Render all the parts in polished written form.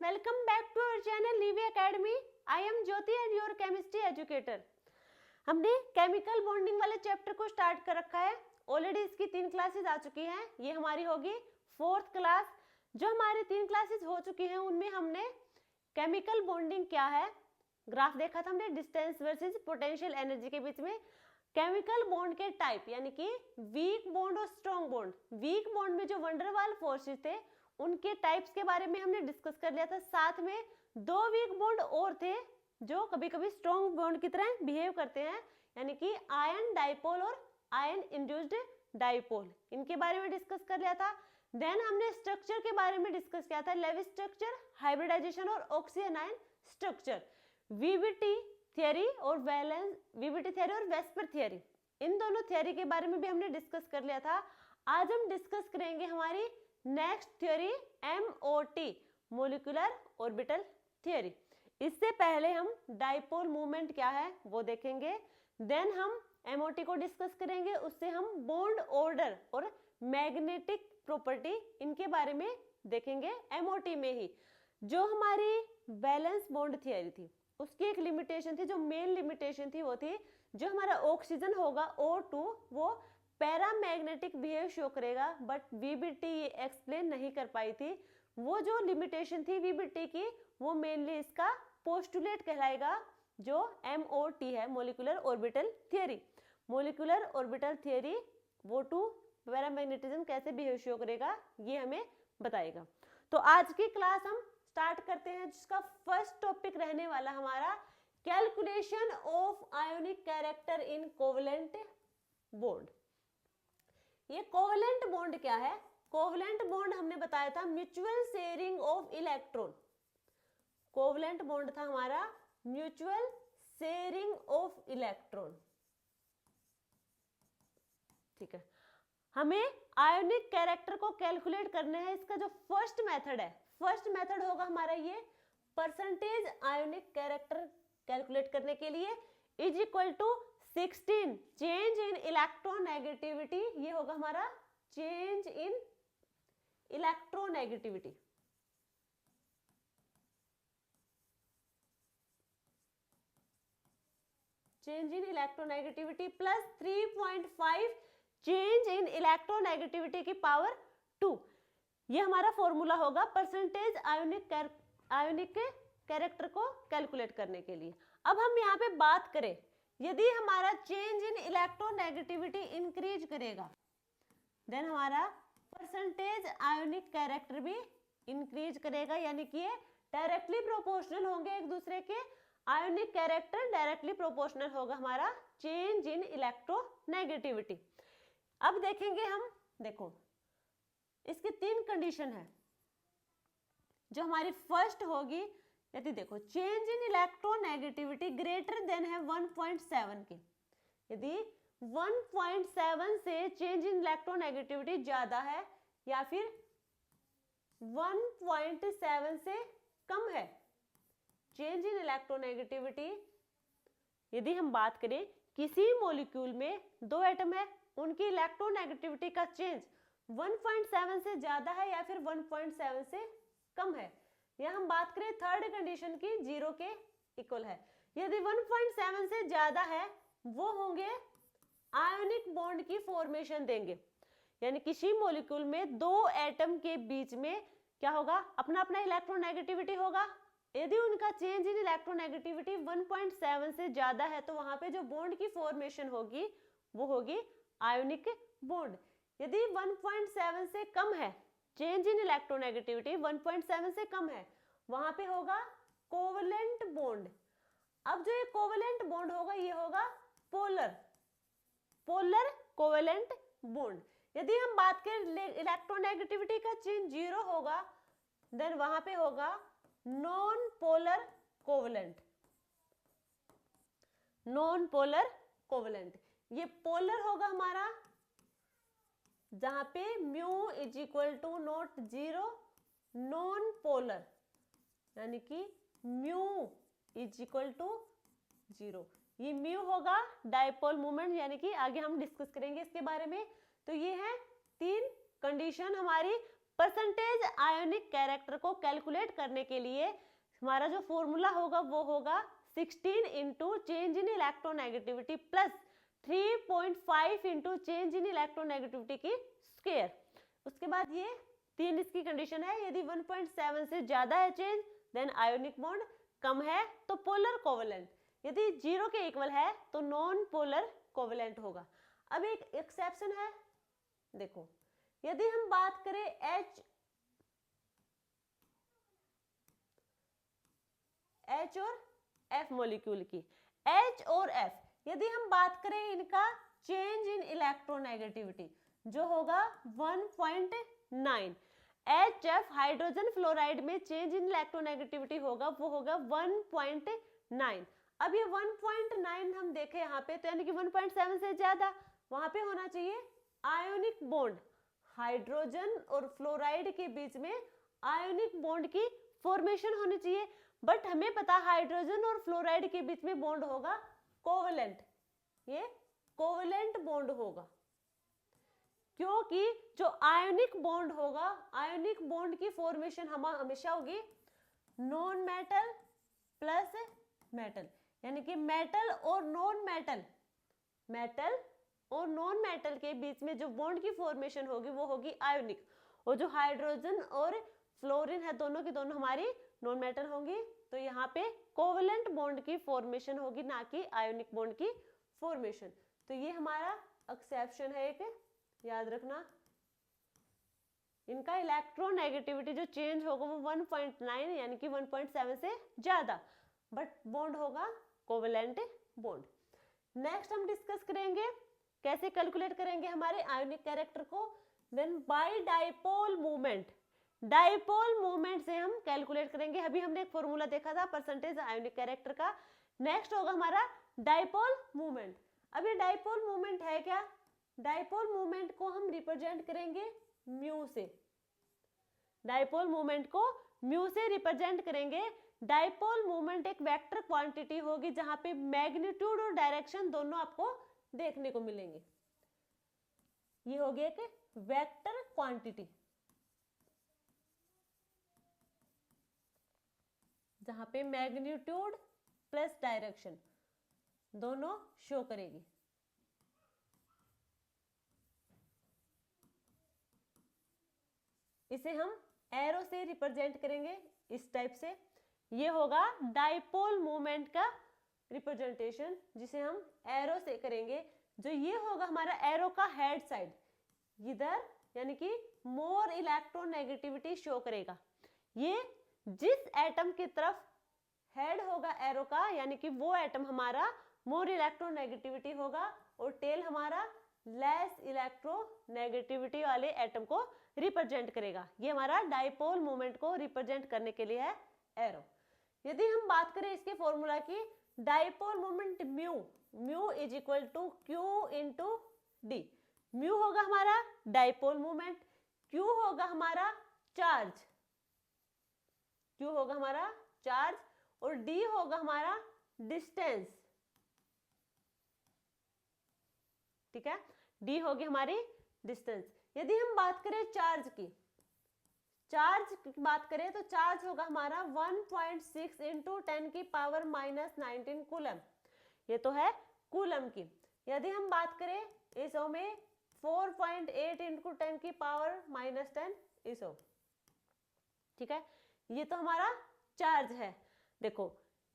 welcome back to our channel Livy Academy. I am Jyoti and your chemistry educator. हमने chemical bonding वाले chapter को start कर रखा है. ऑलरेडी इसकी 3 क्लासेस आ चुकी हैं. ये हमारी होगी 4th क्लास. जो हमारी 3 क्लासेस हो चुकी हैं उनमें हमने केमिकल बॉन्डिंग क्या है ग्राफ देखा था हमने, डिस्टेंस वर्सेस पोटेंशियल एनर्जी के बीच में. केमिकल बॉन्ड के टाइप यानी कि वीक बॉन्ड और स्ट्रॉन्ग बॉन्ड. वीक बॉन्ड में जो वंडरवाल फोर्सेस थे उनके टाइप्स के बारे में हमने डिस्कस कर लिया था. साथ में 2 वीक बॉन्ड और थे जो कभी कभी स्ट्रॉन्ग बॉन्ड की तरह बिहेव करते हैं, यानी कि आयन डाइपोल और आयन इंड्यूस्ड डाइपोल. इनके बारे में डिस्कस कर लिया था. देन हमने स्ट्रक्चर के बारे में डिस्कस किया था, लेविस स्ट्रक्चर, हाइब्रिडाइजेशन और oxygen ion structure, VBT theory और वैलेंस वीबीटी थियरी और वेस्पर थियरी. इन दोनों थियरी के बारे में भी हमने डिस्कस कर लिया था. आज हम डिस्कस करेंगे हमारी next theory MOT, molecular orbital theory. इससे पहले हम डाइपोल मूवमेंट क्या है वो देखेंगे. देन हम MOT को डिस्कस करेंगे, उससे हम बॉन्ड ऑर्डर और मैग्नेटिक प्रॉपर्टी इनके बारे में देखेंगे MOT में ही. जो हमारी बैलेंस बॉन्ड थियरी थी उसकी एक लिमिटेशन थी, जो मेन लिमिटेशन थी वो थी जो हमारा ऑक्सीजन होगा O2 वो पैरामैग्नेटिक बिहेव शो करेगा, बट वीबीटी एक्सप्लेन नहीं कर पाई थी. वो जो लिमिटेशन थी वीबीटी की वो मेनली इसका पोस्टुलेट कहलाएगा जो MOT है, molecular orbital theory. Molecular orbital theory वो टू पैरामैग्नेटिज्म कैसे बिहेव शो करेगा ये हमें बताएगा. तो आज की क्लास हम स्टार्ट करते हैं, जिसका फर्स्ट टॉपिक रहने वाला हमारा calculation of ionic character in covalent bond. ये कोवलेंट बॉन्ड क्या है? कोवलेंट बॉन्ड हमने बताया था mutual sharing of electron. Covalent bond था हमारा म्यूचुअल शेयरिंग ऑफ इलेक्ट्रॉन. ठीक है, हमें आयोनिक कैरेक्टर को कैलकुलेट करना है. इसका जो फर्स्ट मेथड है, फर्स्ट मेथड होगा हमारा ये परसेंटेज आयोनिक कैरेक्टर कैलकुलेट करने के लिए is equal to 16 change in electronegativity. ये होगा हमारा change in electronegativity. Change in electronegativity plus 3.5 change in electronegativity की पावर 2. ये हमारा फॉर्मूला होगा परसेंटेज आयोनिक कैरेक्टर को कैलकुलेट करने के लिए. अब हम यहाँ पे बात करें, यदि हमारा चेंज इन इलेक्ट्रोनेगेटिविटी इंक्रीज करेगा देन हमारा परसेंटेज आयोनिक कैरेक्टर भी इंक्रीज करेगा, यानी कि ये डायरेक्टली प्रोपोर्शनल होंगे एक दूसरे के. आयोनिक कैरेक्टर डायरेक्टली प्रोपोर्शनल होगा हमारा चेंज इन इलेक्ट्रोनेगेटिविटी. अब देखेंगे हम, देखो इसकी 3 कंडीशन है. जो हमारी फर्स्ट होगी, यदि देखो change in electronegativity greater than है 1.7 के. यदि 1.7 से चेंज इन इलेक्ट्रोनेगेटिविटी ज्यादा है या फिर 1.7 से कम है चेंज इन इलेक्ट्रोनेगेटिविटी. यदि हम बात करें किसी मॉलिक्यूल में 2 एटम है, उनकी इलेक्ट्रोनेगेटिविटी का चेंज 1.7 से ज्यादा है या फिर 1.7 से कम है, या हम बात करें थर्ड कंडीशन की 0 के इक्वल है. यदि 1.7 से ज्यादा है वो होंगे आयोनिक बॉन्ड की फॉर्मेशन देंगे, यानी किसी मॉलिक्यूल में 2 एटम के बीच में क्या होगा, अपना अपना इलेक्ट्रोनेगेटिविटी होगा. यदि उनका चेंज इन इलेक्ट्रोनेगेटिविटी 1.7 से ज्यादा है तो वहां पे जो बॉन्ड की फॉर्मेशन होगी वो होगी आयोनिक बॉन्ड. यदि 1.7 से कम है, चेंज इन इलेक्ट्रोनेगेटिविटी 1.7 से कम है, वहां पे होगा कोवलेंट बॉन्ड. अब जो ये कोवलेंट बॉन्ड होगा ये होगा पोलर कोवलेंट बॉन्ड. यदि हम बात करें इलेक्ट्रोनेगेटिविटी का चेंज 0 होगा देन वहां पे होगा non polar covalent. Non polar covalent, ये पोलर होगा हमारा जहां पे mu is equal to not 0. Non polar यानी कि म्यू इज इक्वल टू 0. ये म्यू होगा डाइपोल मोमेंट, यानी कि आगे हम डिस्कस करेंगे इसके बारे में. तो ये है 3 कंडीशन हमारी परसेंटेज आयोनिक कैरेक्टर को कैलकुलेट करने के लिए हमारा जो फॉर्मूला होगा वो होगा 16 into change in electronegativity plus 3.5 into change in electronegativity की स्क्वायर। उसके बाद ये तीन इसकी कंडीशन है, यदि 1.7 से ज्यादा है चेंज देन आयोनिक बॉन्ड, कम है तो पोलर कोवेलेंट, यदि 0 के इक्वल है तो नॉन पोलर कोवेलेंट होगा। अब एक एक्सेप्शन है, देखो यदि हम बात करें H और F मॉलिक्यूल की, H और F यदि हम बात करें इनका चेंज इन इलेक्ट्रोनेगेटिविटी जो होगा 1.9, HF हाइड्रोजन फ्लोराइड में चेंज इन इलेक्ट्रोनेगेटिविटी होगा वो होगा 1.9। अब ये 1.9 हम देखें यहाँ पे तो यानी कि 1.7 से ज्यादा, वहां पे होना चाहिए आयोनिक बॉन्ड, हाइड्रोजन और फ्लोराइड के बीच में आयोनिक बॉन्ड की फॉर्मेशन होनी चाहिए, बट हमें पता हाइड्रोजन और फ्लोराइड के बीच में बॉन्ड होगा कोवेलेंट, ये कोवेलेंट बॉन्ड होगा, क्योंकि जो आयोनिक बॉन्ड होगा, आयोनिक बॉन्ड की फॉर्मेशन हमेशा होगी नॉन मेटल प्लस मेटल, यानी कि मेटल और नॉन मेटल, मेटल और नॉन मेटल के बीच में जो बॉन्ड की फॉर्मेशन होगी वो होगी आयोनिक, और जो हाइड्रोजन और फ्लोरीन है दोनों की दोनों हमारी नॉन मेटल होंगी, तो यहाँ पे कोवेलेंट बॉन्ड की फॉर्मेशन होगी ना कि आयोनिक बॉन्ड की फॉर्मेशन। तो ये हमारा एक्सेप्शन है एक, याद रखना। इनका इलेक्ट्रोनेगेटिविटी जो चेंज होगा वो 1.9 यानी कि 1.7 से ज्यादा, बट बॉन्ड होगा कोवेलेंट बॉन्ड। नेक्स्ट हम डिस्कस करेंगे कैसे कैलकुलेट करेंगे हमारे आयोनिक कैरेक्टर को, then by dipole movement, dipole movement से हम कैलकुलेट करेंगे। अभी हमने एक फॉर्मूला देखा था परसेंटेज आयोनिक कैरेक्टर का, नेक्स्ट होगा हमारा डाइपोल मूवमेंट। अब ये डाइपोल मूवमेंट है क्या, डाइपोल मूवमेंट को हम रिप्रेजेंट करेंगे म्यू से, डाइपोल मूवमेंट को म्यू से रिप्रेजेंट करेंगे। डाइपोल मूवमेंट एक वेक्टर क्वांटिटी होगी जहां पे मैग्नीट्यूड और डायरेक्शन दोनों आपको देखने को मिलेंगे, ये होगी एक वेक्टर क्वांटिटी जहां पे मैग्नीट्यूड प्लस डायरेक्शन दोनों शो करेगी। इसे हम एरो से रिप्रेजेंट करेंगे इस टाइप से, ये होगा डाइपोल मूवमेंट का रिप्रेजेंटेशन जिसे हम एरो से करेंगे। जो ये होगा हमारा एरो का हेड साइड इधर, यानी कि मोर इलेक्ट्रोनेगेटिविटी शो करेगा। ये जिस एटम की तरफ हेड होगा एरो का, यानी कि वो एटम हमारा मोर इलेक्ट्रोनेगेटिविटी होगा, और टेल हमारा लेस इलेक्ट्रोनेगेटिविटी वाले एटम को रिप्रेजेंट करेगा। ये हमारा डाइपोल मूवमेंट को रिप्रेजेंट करने के लिए है एरो। यदि हम बात करें इसके फॉर्मूला की, dipole movement mu, mu is equal to Q into D. Mu होगा हमारा डाइपोल मूवमेंट, क्यू होगा हमारा चार्ज, क्यू होगा हमारा चार्ज, और डी होगा हमारा डिस्टेंस, ठीक है, डी होगी हमारी डिस्टेंस। यदि हम बात करें चार्ज की, चार्ज की बात करें तो चार्ज होगा हमारा 1.6 इंटू 10 की पावर -19 कूलम, ये तो है कूलम की। यदि हम बात करें इसो में 4.8 इंटू 10 की पावर -10 इसो, ठीक है, ये तो हमारा चार्ज है। देखो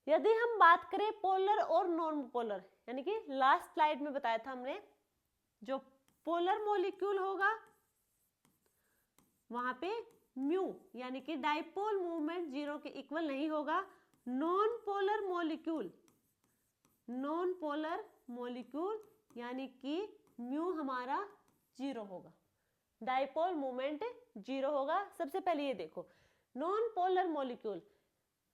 यदि हम बात करें पोलर और नॉन पोलर, यानी कि लास्ट स्लाइड में बताया था हमने, जो पोलर मॉलिक्यूल होगा वहां पे म्यू यानी कि डाइपोल मूवमेंट 0 के इक्वल नहीं होगा। Non polar molecule, non polar molecule यानी कि म्यू हमारा 0 होगा, डाइपोल मूवमेंट 0 होगा। सबसे पहले ये देखो नॉन पोलर मॉलिक्यूल,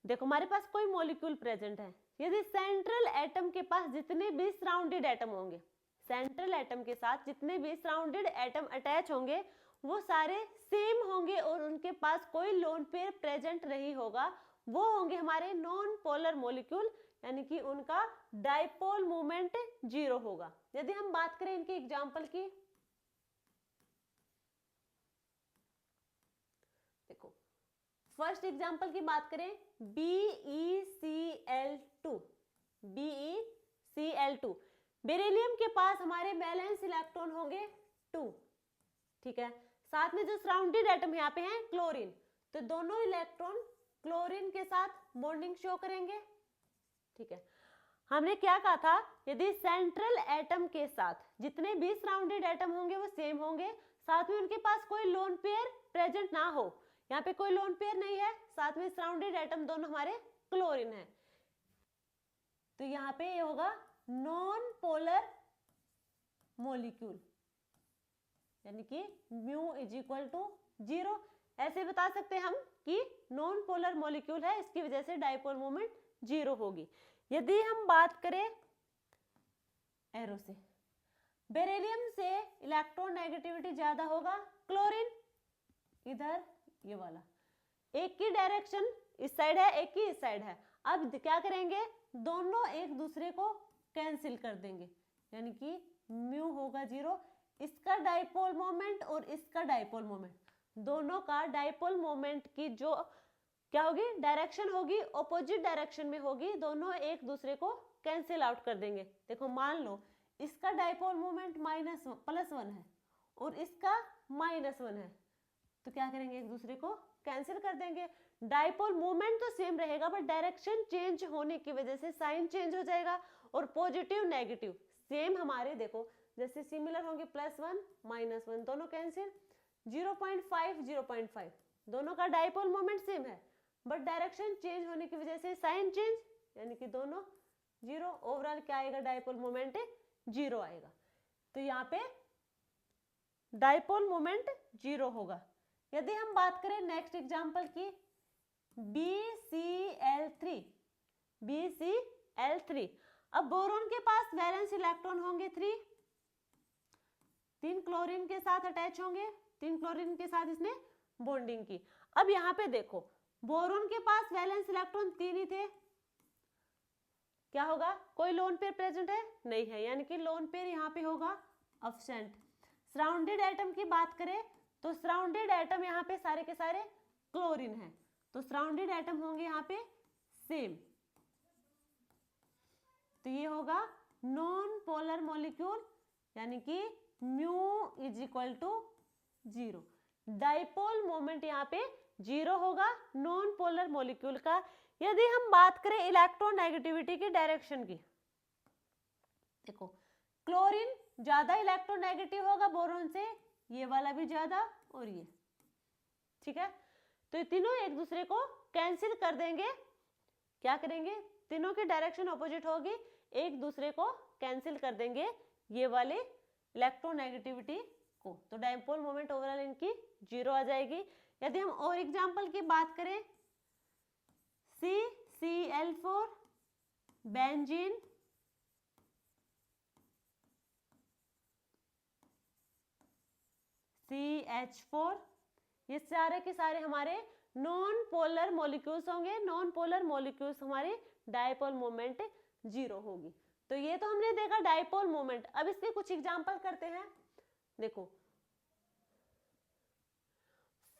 देखो हमारे पास कोई मॉलिक्यूल प्रेजेंट है, यदि सेंट्रल एटम के पास जितने भी सराउंडेड एटम होंगे, सेंट्रल एटम के साथ जितने भी सराउंडेड एटम अटैच होंगे वो सारे सेम होंगे और उनके पास कोई लोन पेयर प्रेजेंट नहीं होगा, वो होंगे हमारे नॉन पोलर मॉलिक्यूल, यानी कि उनका डाइपोल मूवमेंट 0 होगा। यदि हम बात करें इनके एग्जांपल की, फर्स्ट एग्जांपल की बात करें, BeCl2, BeCl2, बेरिलियम के पास हमारे वैलेंस इलेक्ट्रॉन होंगे 2, ठीक है। साथ में जो सराउंडेड एटम यहाँ पे हैं क्लोरीन, तो दोनों इलेक्ट्रॉन क्लोरीन के साथ बॉन्डिंग शो करेंगे, ठीक है। हमने क्या कहा था, यदि सेंट्रल एटम के साथ जितने भी सराउंडेड एटम होंगे वो सेम होंगे, साथ में उनके पास कोई लोन पेयर प्रेजेंट ना हो, यहाँ पे कोई लोन पेयर नहीं है, साथ में सराउंडेड एटम दोनों हमारे क्लोरीन है, तो यहाँ पे ये होगा नॉन पोलर मॉलिक्यूल, यानी कि म्यू इज इक्वल टू 0। ऐसे बता सकते हैं हम कि नॉन पोलर मॉलिक्यूल है, इसकी वजह से डाइपोल मोमेंट 0 होगी। यदि हम बात करें एरो से, बेरिलियम से इलेक्ट्रॉन नेगेटिविटी ज्यादा होगा, क्लोरीन इधर ये वाला, एक की डायरेक्शन इस साइड है, एक की इस साइड है। अब क्या करेंगे, दोनों एक दूसरे को कैंसिल कर देंगे, यानी कि म्यू होगा 0। इसका डाइपोल मोमेंट और इसका डाइपोल मोमेंट, दोनों का डाइपोल मोमेंट की जो क्या होगी, डायरेक्शन होगी, ऑपोजिट डायरेक्शन में होगी, दोनों एक दूसरे को कैंसिल आउट कर देंगे। देखो मान लो इसका डाइपोल मोमेंट +1 है और इसका -1 है, तो क्या करेंगे, एक दूसरे को कैंसिल कर देंगे। डाइपोल मोमेंट तो सेम रहेगा, बट डायरेक्शन चेंज होने की वजह से साइन चेंज हो जाएगा, और पॉजिटिव नेगेटिव सेम हमारे, देखो जैसे सिमिलर होंगे, +1 -1 दोनों कैंसिल, 0.5 0.5 दोनों का डाइपोल मोमेंट सेम है, बट डायरेक्शन चेंज होने की वजह से साइन चेंज, यानी कि दोनों 0। ओवरऑल क्या आएगा, डाइपोल मोमेंट 0 आएगा, तो यहाँ पे डाइपोल मोमेंट 0 होगा। यदि हम बात करें नेक्स्ट एग्जांपल की, BCl3, अब बोरोन के पास वैलेंस इलेक्ट्रॉन होंगे 3 क्लोरीन के साथ अटैच होंगे, 3 क्लोरीन के साथ इसने बॉन्डिंग की। अब यहाँ पे देखो, बोरोन के पास वैलेंस इलेक्ट्रॉन 3 ही थे, क्या होगा, कोई लोन पेयर प्रेजेंट है, नहीं है, यानी कि लोन पेयर यहाँ पे होगा अब्सेंट। सराउंडेड एटम की बात करें तो सराउंडेड एटम यहाँ पे सारे के सारे क्लोरीन है, तो सराउंडेड एटम होंगे यहाँ पे सेम, तो ये होगा नॉन पोलर मॉलिक्यूल, यानी कि mu is equal to 0। Dipole moment यहाँ पे 0 होगा नॉन पोलर मॉलिक्यूल का। यदि हम बात करें इलेक्ट्रोनेगेटिविटी की डायरेक्शन की, देखो क्लोरीन ज्यादा इलेक्ट्रोनेगेटिव होगा बोरोन से, ये वाला भी ज्यादा और ये, ठीक है, तो ये तीनों एक दूसरे को कैंसिल कर देंगे। क्या करेंगे, तीनों की डायरेक्शन ऑपोजिट होगी, एक दूसरे को कैंसिल कर देंगे ये वाले इलेक्ट्रोनेगेटिविटी को, तो डाइपोल मोमेंट ओवरऑल इनकी 0 आ जाएगी। यदि हम और एग्जांपल की बात करें, CCl4, बेंजीन, CH4, ये सारे के सारे हमारे नॉन पोलर मॉलिक्यूल्स होंगे, नॉन पोलर मॉलिक्यूल्स हमारे डाइपोल मोमेंट 0 होगी। तो ये तो हमने देखा डाइपोल मोमेंट। अब इसके कुछ एग्जांपल करते हैं। देखो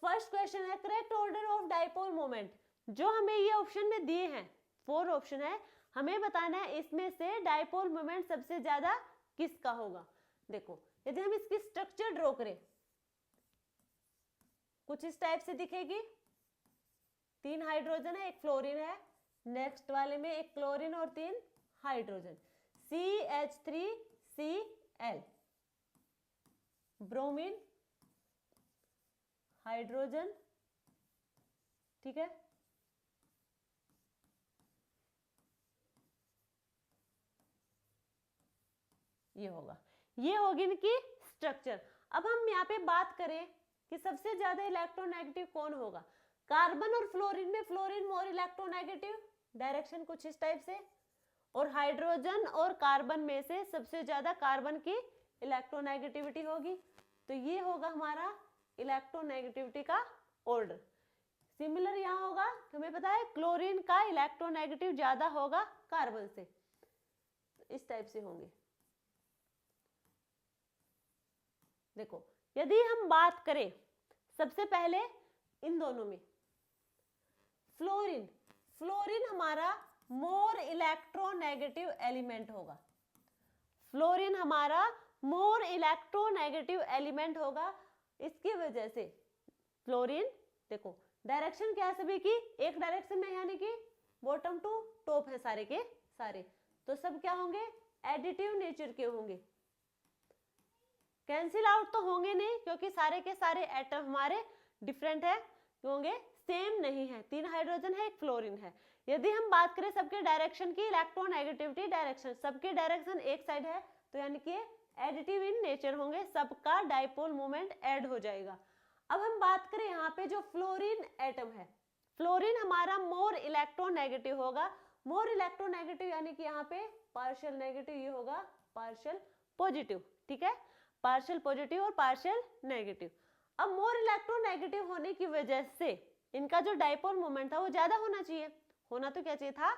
फर्स्ट क्वेश्चन है correct order of dipole moment. जो हमें ये ऑप्शन में दिए हैं, 4 ऑप्शन है, हमें बताना है इसमें से डाइपोल मोमेंट सबसे ज्यादा किसका होगा। देखो यदि हम इसकी स्ट्रक्चर ड्रॉ करें, कुछ इस टाइप से दिखेगी, 3 हाइड्रोजन है, 1 फ्लोरीन है, नेक्स्ट वाले में 1 क्लोरीन और 3 हाइड्रोजन, CH3Cl, ब्रोमीन, हाइड्रोजन, ठीक है, ये होगा, ये होगी इनकी स्ट्रक्चर। अब हम यहाँ पे बात करें कि सबसे ज्यादा इलेक्ट्रोनेगेटिव कौन होगा। कार्बन और फ्लोरीन में फ्लोरीन मोर इलेक्ट्रोनेगेटिव, डायरेक्शन कुछ इस टाइप से, और हाइड्रोजन और कार्बन में से सबसे ज्यादा कार्बन की इलेक्ट्रोनेगेटिविटी होगी। तो ये होगा हमारा इलेक्ट्रोनेगेटिविटी का ऑर्डर। सिमिलर यहाँ होगा, हमें पता है क्लोरीन का इलेक्ट्रोनेगेटिव ज्यादा होगा कार्बन से, इस टाइप से होंगे। देखो यदि हम बात करें सबसे पहले इन दोनों में, फ्लोरीन, फ्लोरीन हमारा मोर इलेक्ट्रोनेगेटिव एलिमेंट होगा, फ्लोरीन हमारा मोर इलेक्ट्रोनेगेटिव एलिमेंट होगा। इसकी वजह से फ्लोरीन, देखो डायरेक्शन क्या है सभी की, एक डायरेक्शन में, यानी कि बॉटम टू टॉप है सारे के सारे, तो सब क्या होंगे, एडिटिव नेचर के होंगे। कैंसिल आउट तो होंगे नहीं, क्योंकि सारे के सारे एटम हमारे डिफरेंट है, होंगे सेम नहीं है, 3 हाइड्रोजन है, 1 फ्लोरीन है। यदि हम बात करें सबके डायरेक्शन की, इलेक्ट्रोनेगेटिविटी डायरेक्शन, सबके डायरेक्शन एक साइड है, तो यानी कि एडिटिव इन नेचर होंगे, सबका डाइपोल मोमेंट ऐड हो जाएगा। अब हम बात करें यहाँ पे जो फ्लोरीन एटम है, फ्लोरीन हमारा मोर इलेक्ट्रोनेगेटिव होगा, मोर इलेक्ट्रोनेगेटिव यानी कि यहाँ पे पार्शियल नेगेटिव, ये होगा पार्शियल पॉजिटिव, ठीक है, पार्शियल पॉजिटिव और पार्शियल नेगेटिव। अब मोर इलेक्ट्रोनेगेटिव होने की वजह से इनका जो डाइपोल मोमेंट था वो ज्यादा होना चाहिए, होना तो क्या चाहिए था,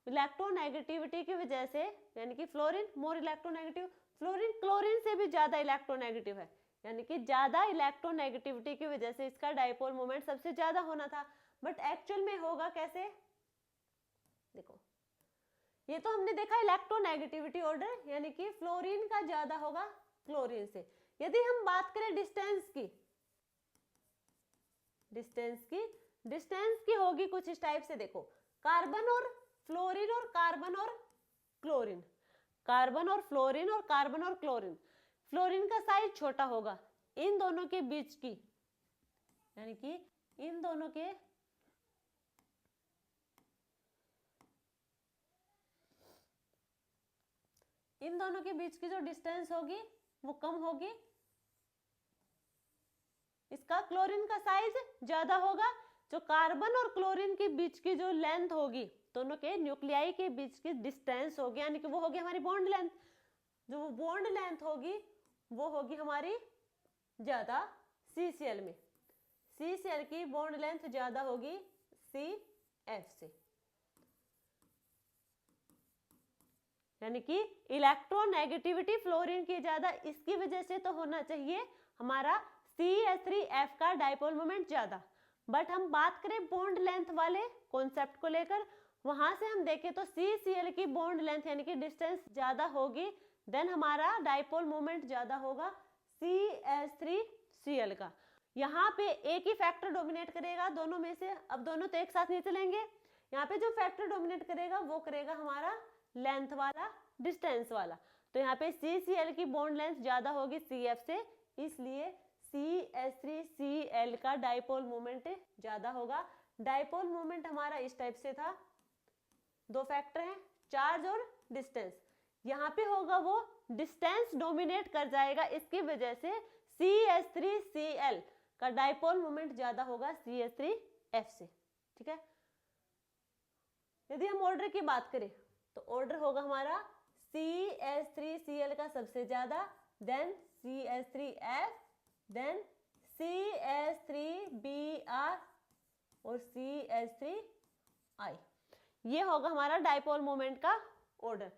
इलेक्ट्रोनेगेटिविटी की वजह से, यानी कि fluorine more electronegative, fluorine chlorine से भी ज्यादा इलेक्ट्रोनेगेटिव है, यानी कि ज्यादा इलेक्ट्रोनेगेटिविटी की वजह से इसका डाइपोल मोमेंट सबसे ज्यादा होना था। बट एक्चुअल में होगा कैसे, देखो ये तो हमने देखा इलेक्ट्रोनेगेटिविटी ऑर्डर, यानी कि फ्लोरीन का ज्यादा होगा क्लोरीन से। यदि हम बात करें डिस्टेंस की, डिस्टेंस की होगी कुछ इस टाइप से, देखो कार्बन और फ्लोरीन और कार्बन और क्लोरीन, कार्बन और फ्लोरीन और कार्बन और क्लोरीन, फ्लोरीन का साइज छोटा होगा, इन दोनों के बीच की, यानी कि इन दोनों के बीच की जो डिस्टेंस होगी वो कम होगी, इसका क्लोरीन का साइज ज्यादा होगा। जो कार्बन और क्लोरीन के बीच की जो लेंथ होगी, दोनों के न्यूक्लियाई के बीच की डिस्टेंस होगी, यानी कि वो होगी हमारी बॉन्ड लेंथ, जो बॉन्ड लेंथ होगी वो होगी हमारी ज्यादा CCl में, CCl की बॉन्ड लेंथ ज्यादा होगी CF से, यानी कि इलेक्ट्रोनेगेटिविटी फ्लोरीन की ज्यादा, इसकी वजह से तो होना चाहिए हमारा CH3F का डाइपोल मोमेंट ज्यादा। बट हम बात करें बॉन्ड लेंथ वाले कॉन्सेप्ट को लेकर, वहां से हम देखें तो CCl की बॉन्ड लेंथ यानी कि डिस्टेंस ज्यादा होगी, देन हमारा डाइपोल मोमेंट ज्यादा होगा CH3Cl का। यहाँ पे एक ही फैक्टर डोमिनेट करेगा दोनों में से, अब दोनों तो एक साथ नहीं चलेंगे, यहाँ पे जो फैक्टर डोमिनेट करेगा वो करेगा हमारा लेंथ वाला, डिस्टेंस वाला, तो यहाँ पे CCl की बॉन्ड लेंथ ज्यादा होगी CF से, इसलिए CH3Cl का डाइपोल मोमेंट ज्यादा होगा। डाइपोल मोमेंट हमारा इस टाइप से था, दो फैक्टर हैं, चार्ज और डिस्टेंस, यहाँ पे होगा वो डिस्टेंस डोमिनेट कर जाएगा, इसकी वजह से CH3Cl का डाइपोल मोमेंट ज्यादा होगा CH3F से, ठीक है। यदि हम ऑर्डर की बात करें तो ऑर्डर होगा हमारा CH3Cl का सबसे ज्यादा, देन CH3F, देन CH3Br और CH3I, ये होगा हमारा डाइपोल मोमेंट का ऑर्डर।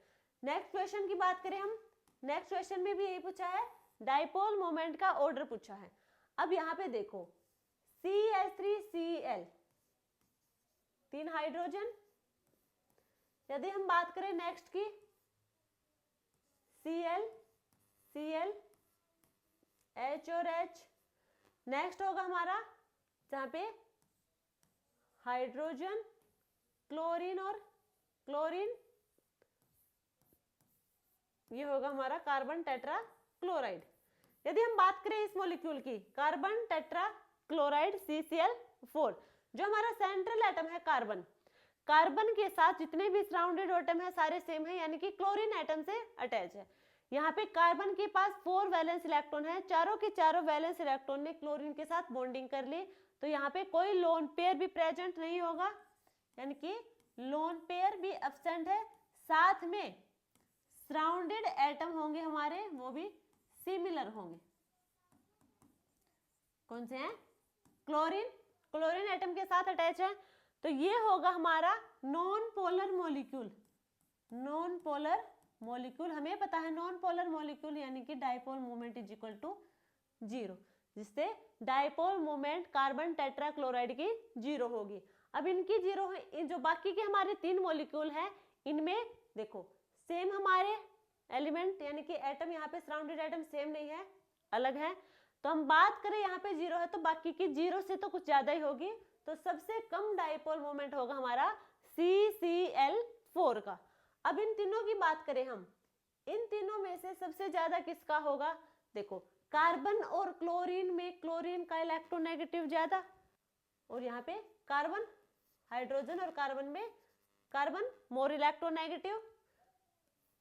नेक्स्ट क्वेश्चन की बात करें हम, नेक्स्ट क्वेश्चन में भी यही पूछा है, डाइपोल मोमेंट का ऑर्डर पूछा है। अब यहाँ पे देखो CH3Cl 3 हाइड्रोजन, यदि हम बात करें नेक्स्ट की Cl, H और H, नेक्स्ट होगा हमारा जहां पे हाइड्रोजन, क्लोरीन और क्लोरीन, ये होगा हमारा कार्बन टेट्रा क्लोराइड। यदि हम बात करें इस मॉलिक्यूल की, कार्बन टेट्रा क्लोराइड CCl4, जो हमारा सेंट्रल एटम है कार्बन, कार्बन के साथ जितने भी सराउंडेड एटम है सारे सेम है, यानी कि क्लोरीन एटम से अटैच है। यहाँ पे कार्बन के पास 4 वैलेंस इलेक्ट्रॉन है, चारों के चारों वैलेंस इलेक्ट्रॉन ने क्लोरीन के साथ बॉन्डिंग कर ली, तो यहाँ पे कोई लोन पेयर भी प्रेजेंट नहीं होगा, यानी कि लोन पेयर भी एब्सेंट है। साथ में सराउंडेड एटम होंगे हमारे, वो भी सिमिलर होंगे। कौन से हैं? क्लोरीन, क्लोरीन एटम के साथ अटैच है, तो ये होगा हमारा non polar molecule. Non polar molecule, हमें पता है नॉन पोलर मॉलिक्यूल यानी कि dipole moment is equal to 0, जिससे dipole moment carbon tetrachloride की 0 होगी। अब इनकी जीरो है, जो बाकी के हमारे 3 मॉलिक्यूल हैं इनमें देखो सेम हमारे एलिमेंट यानी कि एटम, यहाँ पे सराउंडेड एटम सेम नहीं है, अलग है। तो हम बात करें यहाँ पे जीरो है तो बाकी की जीरो से तो कुछ ज्यादा ही होगी, तो सबसे कम डाइपोल मोमेंट होगा हमारा CCl4 का। अब इन तीनों की बात करें हम, इन तीनों में से सबसे ज्यादा किसका होगा? देखो कार्बन और क्लोरीन में क्लोरीन का इलेक्ट्रोनेगेटिव ज्यादा, और यहाँ पे कार्बन, हाइड्रोजन और कार्बन में कार्बन मोर इलेक्ट्रोनेगेटिव,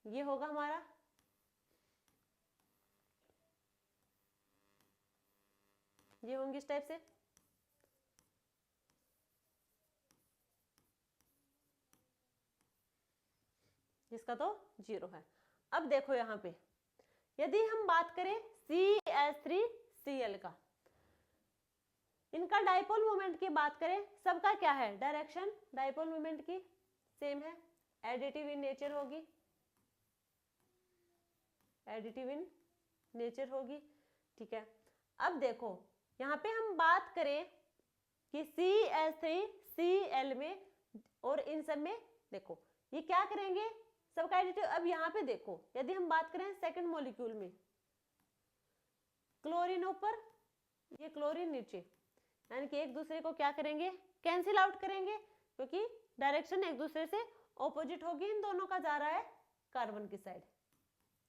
ये होगा हमारा। ये होंगे इस टाइप से। जिसका तो जीरो है। अब देखो यहाँ पे यदि हम बात करें CH3Cl का, इनका डाइपोल मोमेंट की बात करें, सबका क्या है? डायरेक्शन डाइपोल मोमेंट की सेम है, एडिटिव इन नेचर होगी, एडिटिव इन नेचर होगी, ठीक है। अब देखो यहाँ पे हम बात करें कि CH3Cl में और इन सब में देखो ये क्या करेंगे, सबका एडिटिव। अब यहाँ पे देखो यदि हम बात करें सेकंड मॉलिक्यूल में, क्लोरीन ऊपर, ये क्लोरीन नीचे, यानी कि एक दूसरे को क्या करेंगे? कैंसिल आउट करेंगे, क्योंकि डायरेक्शन एक दूसरे से ऑपोजिट होगी, इन दोनों का जा रहा है कार्बन की साइड,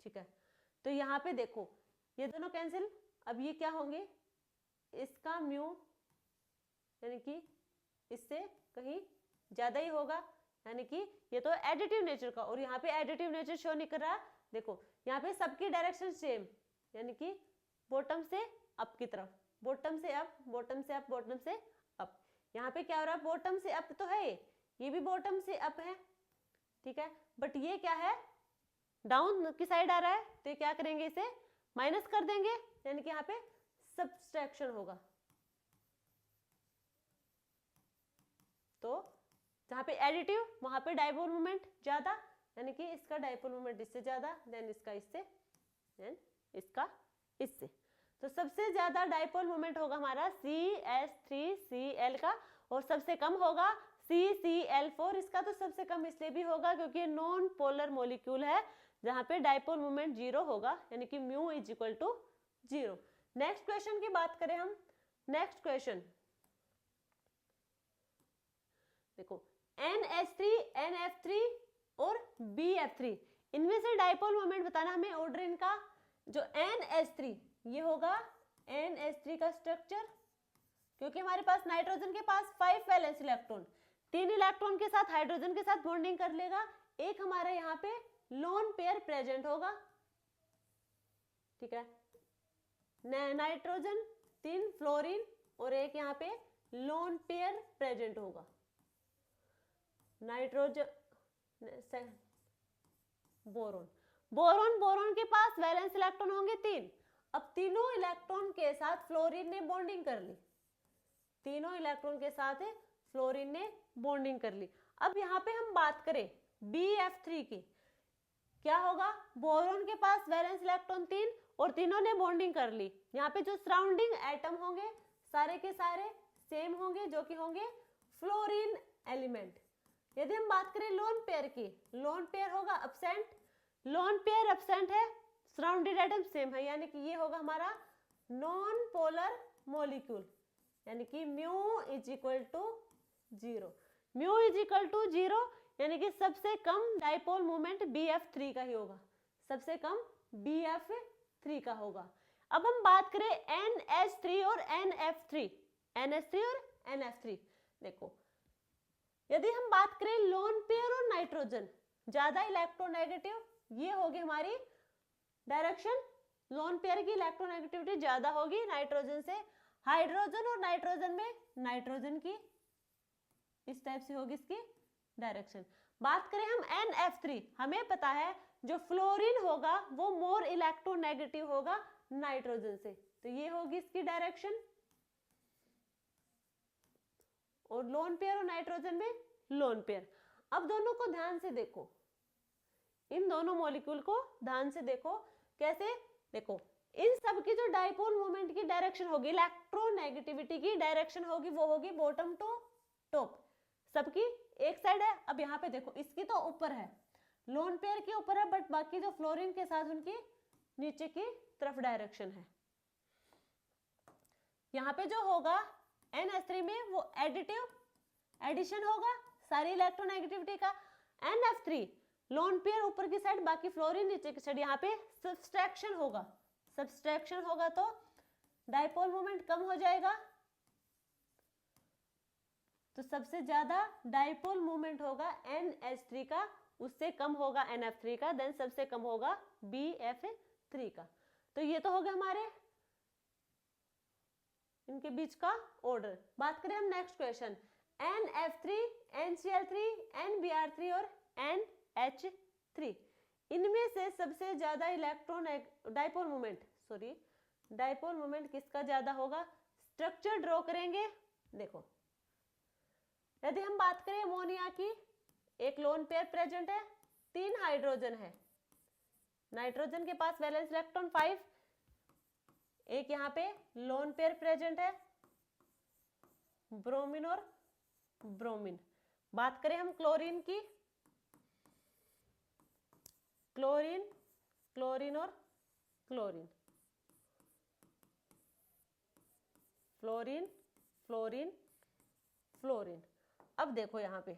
ठीक है। तो यहाँ पे देखो ये दोनों कैंसिल, अब ये क्या होंगे? इसका म्यू यानी कि इससे कहीं ज्यादा ही होगा, यानी कि ये तो एडिटिव नेचर का, और यहाँ पे एडिटिव नेचर शो नहीं कर रहा। देखो यहाँ पे सबकी डायरेक्शन सेम, यानी कि बॉटम से अप की तरफ, बॉटम से अप, बॉटम से अप, बॉटम से अप। यहाँ पे क्या हो रहा है? बॉटम से अप तो है, ये भी बॉटम से अप है, ठीक है। बट ये क्या है? डाउन की साइड आ रहा है, तो ये क्या करेंगे? इसे माइनस कर देंगे, यानी कि यहाँ पे सब्सट्रैक्शन होगा। तो जहाँ पे एडिटिव वहां पे डाइपोल मोमेंट ज्यादा, यानी कि इसका डाइपोल मोमेंट इससे ज्यादा, देन इसका इससे, देन इसका इससे। तो सबसे ज्यादा डाइपोल मोमेंट होगा हमारा CH3Cl का, और सबसे कम होगा CCl4। इसका तो सबसे कम इसलिए भी होगा क्योंकि ये नॉन पोलर मॉलिक्यूल है, जहां पे डाइपोल मोमेंट जीरो होगा, यानी कि mu is equal to zero. Next question की बात करें हम, नेक्स्ट क्वेश्चन देखो NH3, NF3 और BF3, इनमें से डाइपोल मोमेंट बताना हमें। ऑर्डर इनका, जो NH3 ये होगा NH3 का स्ट्रक्चर, क्योंकि हमारे पास नाइट्रोजन के पास 5 वैलेंस इलेक्ट्रॉन, 3 इलेक्ट्रॉन के साथ हाइड्रोजन के साथ बॉन्डिंग कर लेगा, एक हमारा यहाँ पे लोन पेयर प्रेजेंट होगा, ठीक है। नाइट्रोजन 3 फ्लोरीन और एक यहाँ पे लोन पेयर प्रेजेंट होगा। नाइट्रोजन बोरोन, बोरोन बोरोन के पास वैलेंस इलेक्ट्रॉन होंगे 3। अब तीनों इलेक्ट्रॉन के साथ फ्लोरीन ने बॉन्डिंग कर ली, तीनों इलेक्ट्रॉन के साथ फ्लोरीन ने बॉन्डिंग कर ली। अब यहाँ पे हम बात करें BF3 की, क्या होगा? बोरोन के पास वैलेंस इलेक्ट्रॉन 3 और तीनों ने बॉन्डिंग कर ली। यहाँ पे जो सराउंडिंग एटम होंगे सारे के सारे सेम होंगे, जो कि होंगे फ्लोरीन एलिमेंट। यदि हम बात करें लोन पेयर की, लोन पेयर होगा अब्सेंट, लोन पेयर अब्सेंट है, सराउंडेड एटम सेम है, यानी कि ये होगा हमारा नॉन पोलर मॉलिक्यूल, यानी कि mu is equal to zero. Mu is equal to zero, यानी कि सबसे कम डाइपोल मोमेंट BF3 का ही होगा, सबसे कम BF3 का होगा। अब हम बात करें NH3 और NF3, NH3 और NF3। देखो यदि हम बात करें लोन पेयर और नाइट्रोजन, ज्यादा इलेक्ट्रोनेगेटिव, ये होगी हमारी डायरेक्शन, लोन पेयर की इलेक्ट्रोनेगेटिविटी ज्यादा होगी नाइट्रोजन से। हाइड्रोजन और नाइट्रोजन में नाइट्रोजन की इस टाइप से होगी इसकी डायरेक्शन। बात करें हम NF3, हमें पता है जो फ्लोरीन होगा वो मोर इलेक्ट्रोनेगेटिव होगा नाइट्रोजन से, तो ये होगी इसकी डायरेक्शन। और लोन पेयर और नाइट्रोजन में लोन पेयर। अब दोनों को ध्यान से देखो, इन दोनों मॉलिक्यूल को ध्यान से देखो कैसे। देखो इन सब की जो डाइपोल मोमेंट की डायरेक्शन होगी, इलेक्ट्रोनेगेटिविटी की डायरेक्शन होगी, वो होगी बॉटम टू टॉप, सबकी एक साइड है। अब यहाँ पे देखो इसकी तो ऊपर है, लोन पेयर के ऊपर है, बट बाकी जो फ्लोरीन के साथ उनकी नीचे की तरफ डायरेक्शन है। यहाँ पे जो होगा NH3 में वो एडिशन होगा सारी इलेक्ट्रोनेगेटिविटी का। NF3 लोन पेयर ऊपर की साइड, बाकी फ्लोरीन नीचे की साइड। यहाँ पे सब्सट्रैक्शन होगा तो डाइपोल मोमेंट कम हो जाएगा। तो सबसे ज्यादा डाइपोल मोमेंट होगा NH3 का, उससे कम होगा NF3 का, देन सबसे कम होगा BF3 का। तो ये तो हो गया हमारे इनके बीच का ऑर्डर। बात करें हम next question, NF3, NCl3, NBr3 और NH3 इनमें से सबसे ज्यादा इलेक्ट्रॉन डाइपोल मोमेंट किसका ज्यादा होगा? स्ट्रक्चर ड्रॉ करेंगे। देखो यदि हम बात करें अमोनिया की, एक लोन पेयर प्रेजेंट है, 3 हाइड्रोजन है, नाइट्रोजन के पास वैलेंस इलेक्ट्रॉन 5, एक यहाँ पे लोन पेयर प्रेजेंट है ब्रोमीन और ब्रोमीन। बात करें हम क्लोरीन की, क्लोरीन और क्लोरीन, फ्लोरीन। अब देखो यहाँ पे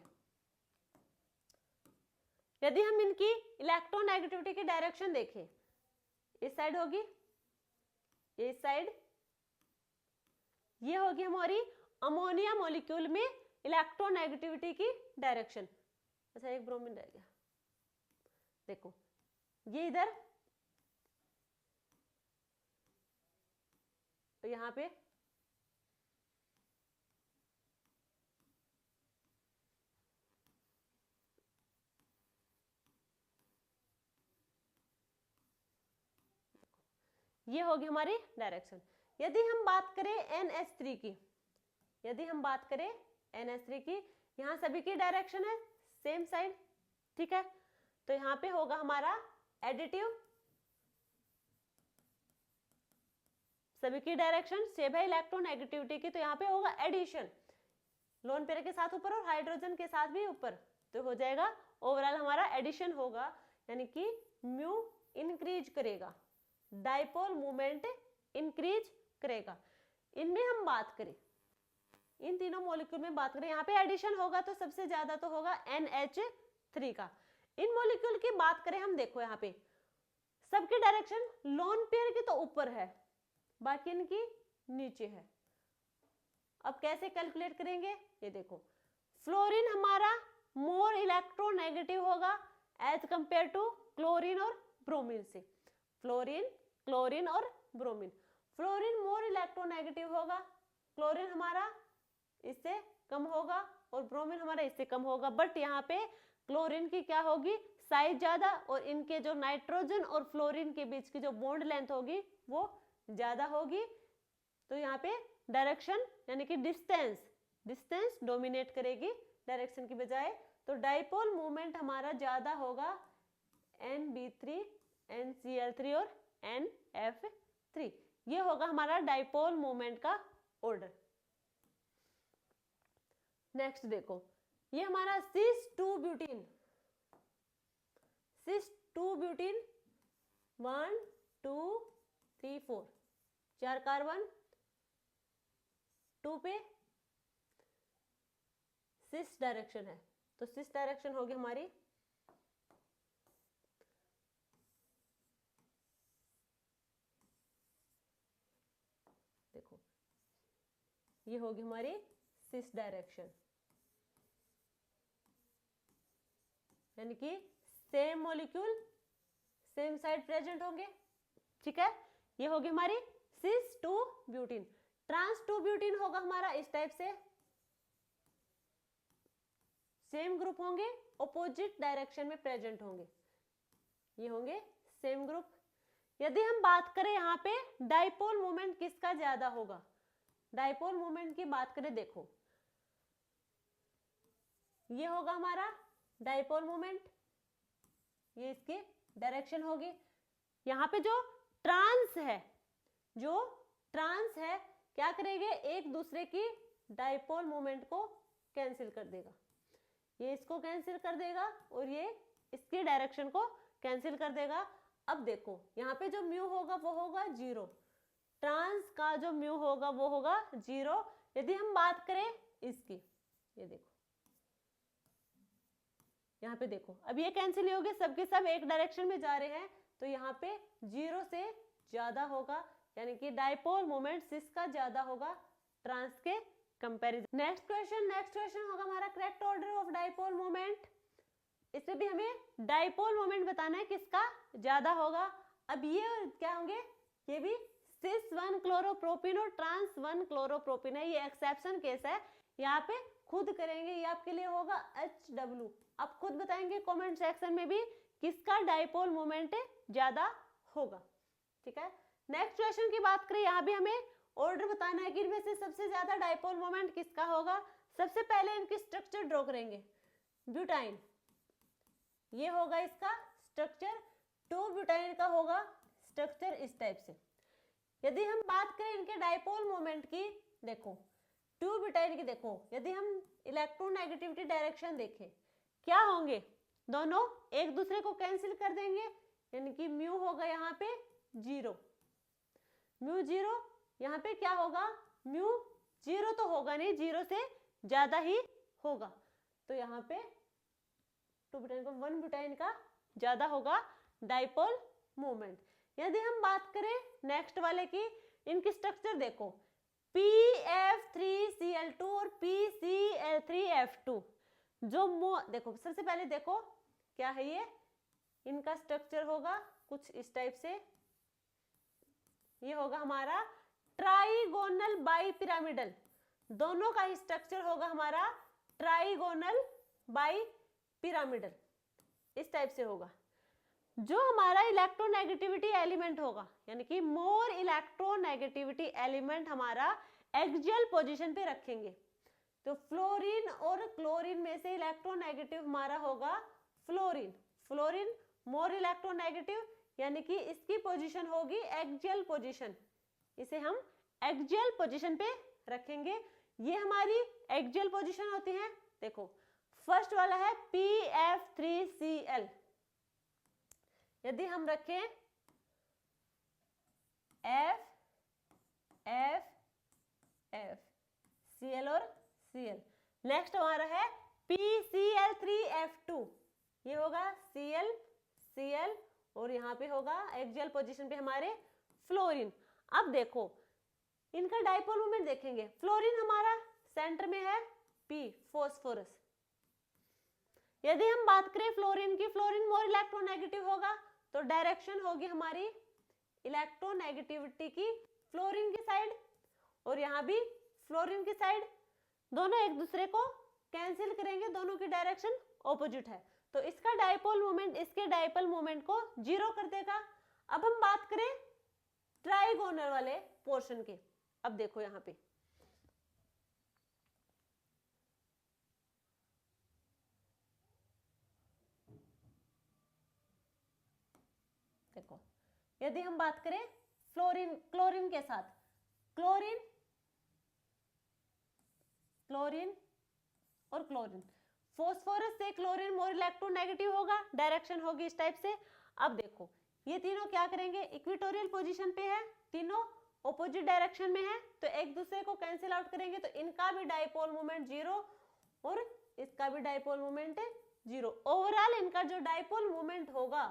यदि हम इनकी इलेक्ट्रोनेगेटिविटी की डायरेक्शन देखें, इस साइड होगी, इस साइड ये होगी हमारी अमोनिया मॉलिक्यूल में इलेक्ट्रोनेगेटिविटी की डायरेक्शन। अच्छा एक ब्रोमीन रह गया, देखो ये इधर, तो यहाँ पे ये होगी हमारी डायरेक्शन। यदि हम बात करें NH3 की, यहाँ सभी की डायरेक्शन है सेम साइड, ठीक है। तो यहाँ पे होगा हमारा एडिटिव, सभी की डायरेक्शन सेम है इलेक्ट्रोनेगेटिविटी की, तो यहाँ पे होगा एडिशन, लोन पेयर के साथ ऊपर और हाइड्रोजन के साथ भी ऊपर, तो हो जाएगा ओवरऑल हमारा एडिशन होगा, यानी कि म्यू इंक्रीज करेगा, डाइपोल मोमेंट इंक्रीज करेगा। इनमें हम बात करें, इन तीनों मॉलिक्यूल में बात करें, यहाँ पे एडिशन होगा तो सबसे ज्यादा तो होगा NH3 का। इन मॉलिक्यूल की बात करें हम, देखो यहाँ पे सबकी डायरेक्शन लोन पेयर की तो ऊपर है, बाकी इनकी नीचे है। अब कैसे कैलकुलेट करेंगे, ये देखो फ्लोरीन हमारा मोर इलेक्ट्रोनेगेटिव होगा एज कंपेयर टू क्लोरीन और ब्रोमीन से। क्लोरीन और ब्रोमीन, फ्लोरीन मोर इलेक्ट्रोनेगेटिव होगा, क्लोरीन हमारा इससे कम होगा और ब्रोमीन हमारा इससे कम होगा। बट यहाँ पे क्लोरीन की क्या होगी, साइज ज्यादा, और इनके जो नाइट्रोजन और फ्लोरीन के बीच की जो बॉन्ड लेंथ होगी वो ज्यादा होगी। तो यहाँ पे डायरेक्शन यानी कि डिस्टेंस डोमिनेट करेगी डायरेक्शन की बजाय। तो डाइपोल मोमेंट हमारा ज्यादा होगा NB3, NCl3 और NF3। ये होगा हमारा डाइपोल मोमेंट का ऑर्डर। नेक्स्ट देखो, ये हमारा सिस 2 ब्यूटीन 1 2 3 4 4 कार्बन, 2 पे सिस डायरेक्शन है, तो सिस डायरेक्शन होगी हमारी देखो, ये होगी हमारी सिस डायरेक्शन, यानी कि same molecule same side present होंगे, ठीक है। ये होगी हमारी सिस 2 ब्यूटीन। ट्रांस 2 ब्यूटीन होगा हमारा इस टाइप से, सेम ग्रुप होंगे, ऑपोजिट डायरेक्शन में प्रेजेंट होंगे, ये होंगे सेम ग्रुप। यदि हम बात करें यहाँ पे डाइपोल मोमेंट किसका ज्यादा होगा, डाइपोल मोमेंट की बात करें, देखो ये होगा हमारा डाइपोल मोमेंट, ये इसकी डायरेक्शन होगी। यहाँ पे जो ट्रांस है क्या करेंगे, एक दूसरे की डाइपोल मोमेंट को कैंसिल कर देगा, ये इसको कैंसिल कर देगा और ये इसके डायरेक्शन को कैंसिल कर देगा। अब देखो यहाँ पे जो म्यू होगा वो होगा 0, ट्रांस का जो म्यू होगा वो होगा 0। यदि हम बात करें इसकी, ये देखो यहाँ पे देखो, अब ये कैंसिल हो गए, सबके सब एक डायरेक्शन में जा रहे हैं, तो यहाँ पे 0 से ज्यादा होगा, यानी कि डाइपोल मोमेंट इसका ज्यादा होगा ट्रांस के कंपैरिजन। नेक्स्ट क्वेश्चन होगा हमारा correct order of dipole moment. इसमें भी हमें डाइपोल मोमेंट बताना है किसका ज्यादा होगा। अब ये क्या होंगे, ये भी सिस 1 क्लोरोप्रोपिन और ट्रांस 1 क्लोरोप्रोपिन है, ये एक्सेप्शन केस है, यहाँ पे खुद करेंगे, ये आपके लिए होगा HW। आप खुद बताएंगे कमेंट सेक्शन में भी किसका डाइपोल मोमेंट ज्यादा होगा, ठीक है। नेक्स्ट क्वेश्चन की बात करें, यहाँ भी हमें ऑर्डर बताना है कि इनमें से सबसे ज्यादा डाइपोल मोमेंट किसका होगा। सबसे पहले इनकी स्ट्रक्चर ड्रॉ करेंगे, ब्यूटाइन, ये होगा इसका स्ट्रक्चर, 2 ब्यूटाइन का होगा स्ट्रक्चर इस टाइप से। यदि हम बात करें इनके डाइपोल मोमेंट की, देखो 2 ब्यूटाइन की, देखो यदि हम इलेक्ट्रोनेगेटिविटी डायरेक्शन देखें क्या होंगे, दोनों एक दूसरे को कैंसिल कर देंगे, यानी कि म्यू होगा यहाँ पे 0, म्यू 0, यहाँ पे क्या होगा, म्यू 0 तो होगा नहीं, 0 से ज्यादा ही होगा, तो यहाँ पे 2 ब्यूटाइन को 1 ब्यूटाइन का ज्यादा होगा डाइपोल मोमेंट। यदि हम बात करें नेक्स्ट वाले की, इनकी स्ट्रक्चर देखो, PF3Cl2 और PCl3F2, जो देखो सबसे पहले देखो क्या है, ये इनका स्ट्रक्चर होगा कुछ इस टाइप से, ये होगा हमारा ट्राइगोनल बाई पिरामिडल, दोनों का ही स्ट्रक्चर होगा हमारा ट्राइगोनल बाई पिरामिडल, इस टाइप से होगा। जो हमारा इलेक्ट्रोनेगेटिविटी एलिमेंट होगा, यानी कि मोर इलेक्ट्रोनेगेटिविटी एलिमेंट हमारा एक्सियल पोजीशन पे रखेंगे, तो फ्लोरीन और क्लोरीन में से इलेक्ट्रोनेगेटिव हमारा होगा फ्लोरीन, फ्लोरीन मोर इलेक्ट्रोनेगेटिव, यानी कि इसकी पोजीशन होगी एक्सियल पोजीशन, इसे हम एक्सियल पोजीशन पे रखेंगे। ये हमारी एक्सियल पोजीशन होती है। देखो फर्स्ट वाला है PF3Cl, यदि हम रखें F F F Cl और Cl, नेक्स्ट हमारा है PCl3F2, ये होगा Cl Cl और यहाँ पे होगा एक्सियल पोजीशन पे हमारे फ्लोरीन। अब देखो इनका डाइपोल मोमेंट देखेंगे, फ्लोरीन हमारा सेंटर में है P, फॉस्फोरस। यदि हम बात करें फ्लोरीन की, फ्लोरीन मोर इलेक्ट्रोनेगेटिव होगा, तो डायरेक्शन होगी हमारी इलेक्ट्रोनेगेटिविटी की फ्लोरीन की साइड, और यहाँ भी फ्लोरीन की साइड, दोनों एक दूसरे को कैंसिल करेंगे, दोनों की डायरेक्शन ऑपोजिट है, तो इसका डाइपोल मोमेंट इसके डाइपोल मोमेंट को 0 कर देगा। अब हम बात करें ट्राइगोनल वाले पोर्शन के, अब देखो यहाँ पे देखो, यदि हम बात करें फ्लोरीन क्लोरीन के साथ, क्लोरीन क्लोरीन और क्लोरीन, फॉस्फोरस से क्लोरीन मोर इलेक्ट्रोनेगेटिव होगा, डायरेक्शन होगी इस टाइप से। अब देखो ये तीनों क्या करेंगे, इक्वेटोरियल पोजीशन पे है, तीनों ऑपोजिट डायरेक्शन में है, तो एक दूसरे को कैंसिल आउट करेंगे, तो इनका भी डाइपोल मोमेंट 0 और इसका भी डाइपोल मोमेंट 0। ओवरऑल इनका जो डाइपोल मोमेंट होगा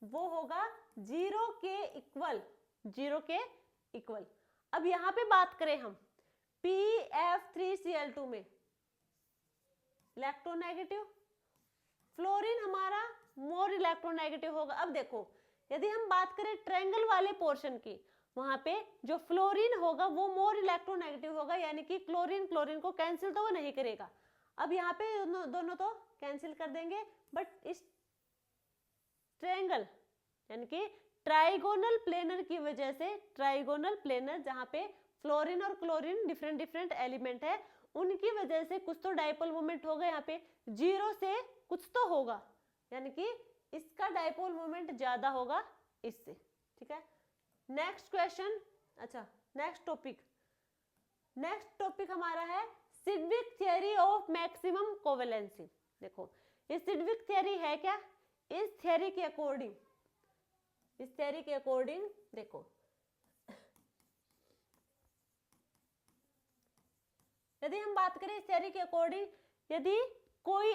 वो होगा 0 के इक्वल, 0 के इक्वल। अब यहाँ पे बात करें हम PF3Cl2 में इलेक्ट्रोनेगेटिव, फ्लोरीन हमारा मोर इलेक्ट्रोनेगेटिव होगा। अब देखो यदि हम बात करें ट्रायंगल वाले पोर्शन की, वहां पे जो फ्लोरीन होगा वो मोर इलेक्ट्रोनेगेटिव होगा, यानी कि क्लोरीन क्लोरीन को कैंसिल तो वो नहीं करेगा। अब यहाँ पे दोनों तो कैंसिल कर देंगे, बट इस ट्रायंगल यानी कि ट्राइगोनल प्लेनर की वजह से, ट्राइगोनल प्लेनर जहाँ पे फ्लोरीन और क्लोरीन डिफरेंट डिफरेंट एलिमेंट है, उनकी वजह से कुछ तो डाइपोल मोमेंट होगा, यहाँ पे 0 से कुछ तो होगा, यानी कि इसका डाइपोल मोमेंट ज्यादा होगा इससे, ठीक है। नेक्स्ट क्वेश्चन, अच्छा नेक्स्ट टॉपिक हमारा है Sidgwick theory of maximum covalency. देखो ये सिडविक थियरी है क्या? इस थियरी के अकॉर्डिंग देखो, यदि हम बात करें इस थियरी के अकॉर्डिंग, यदि कोई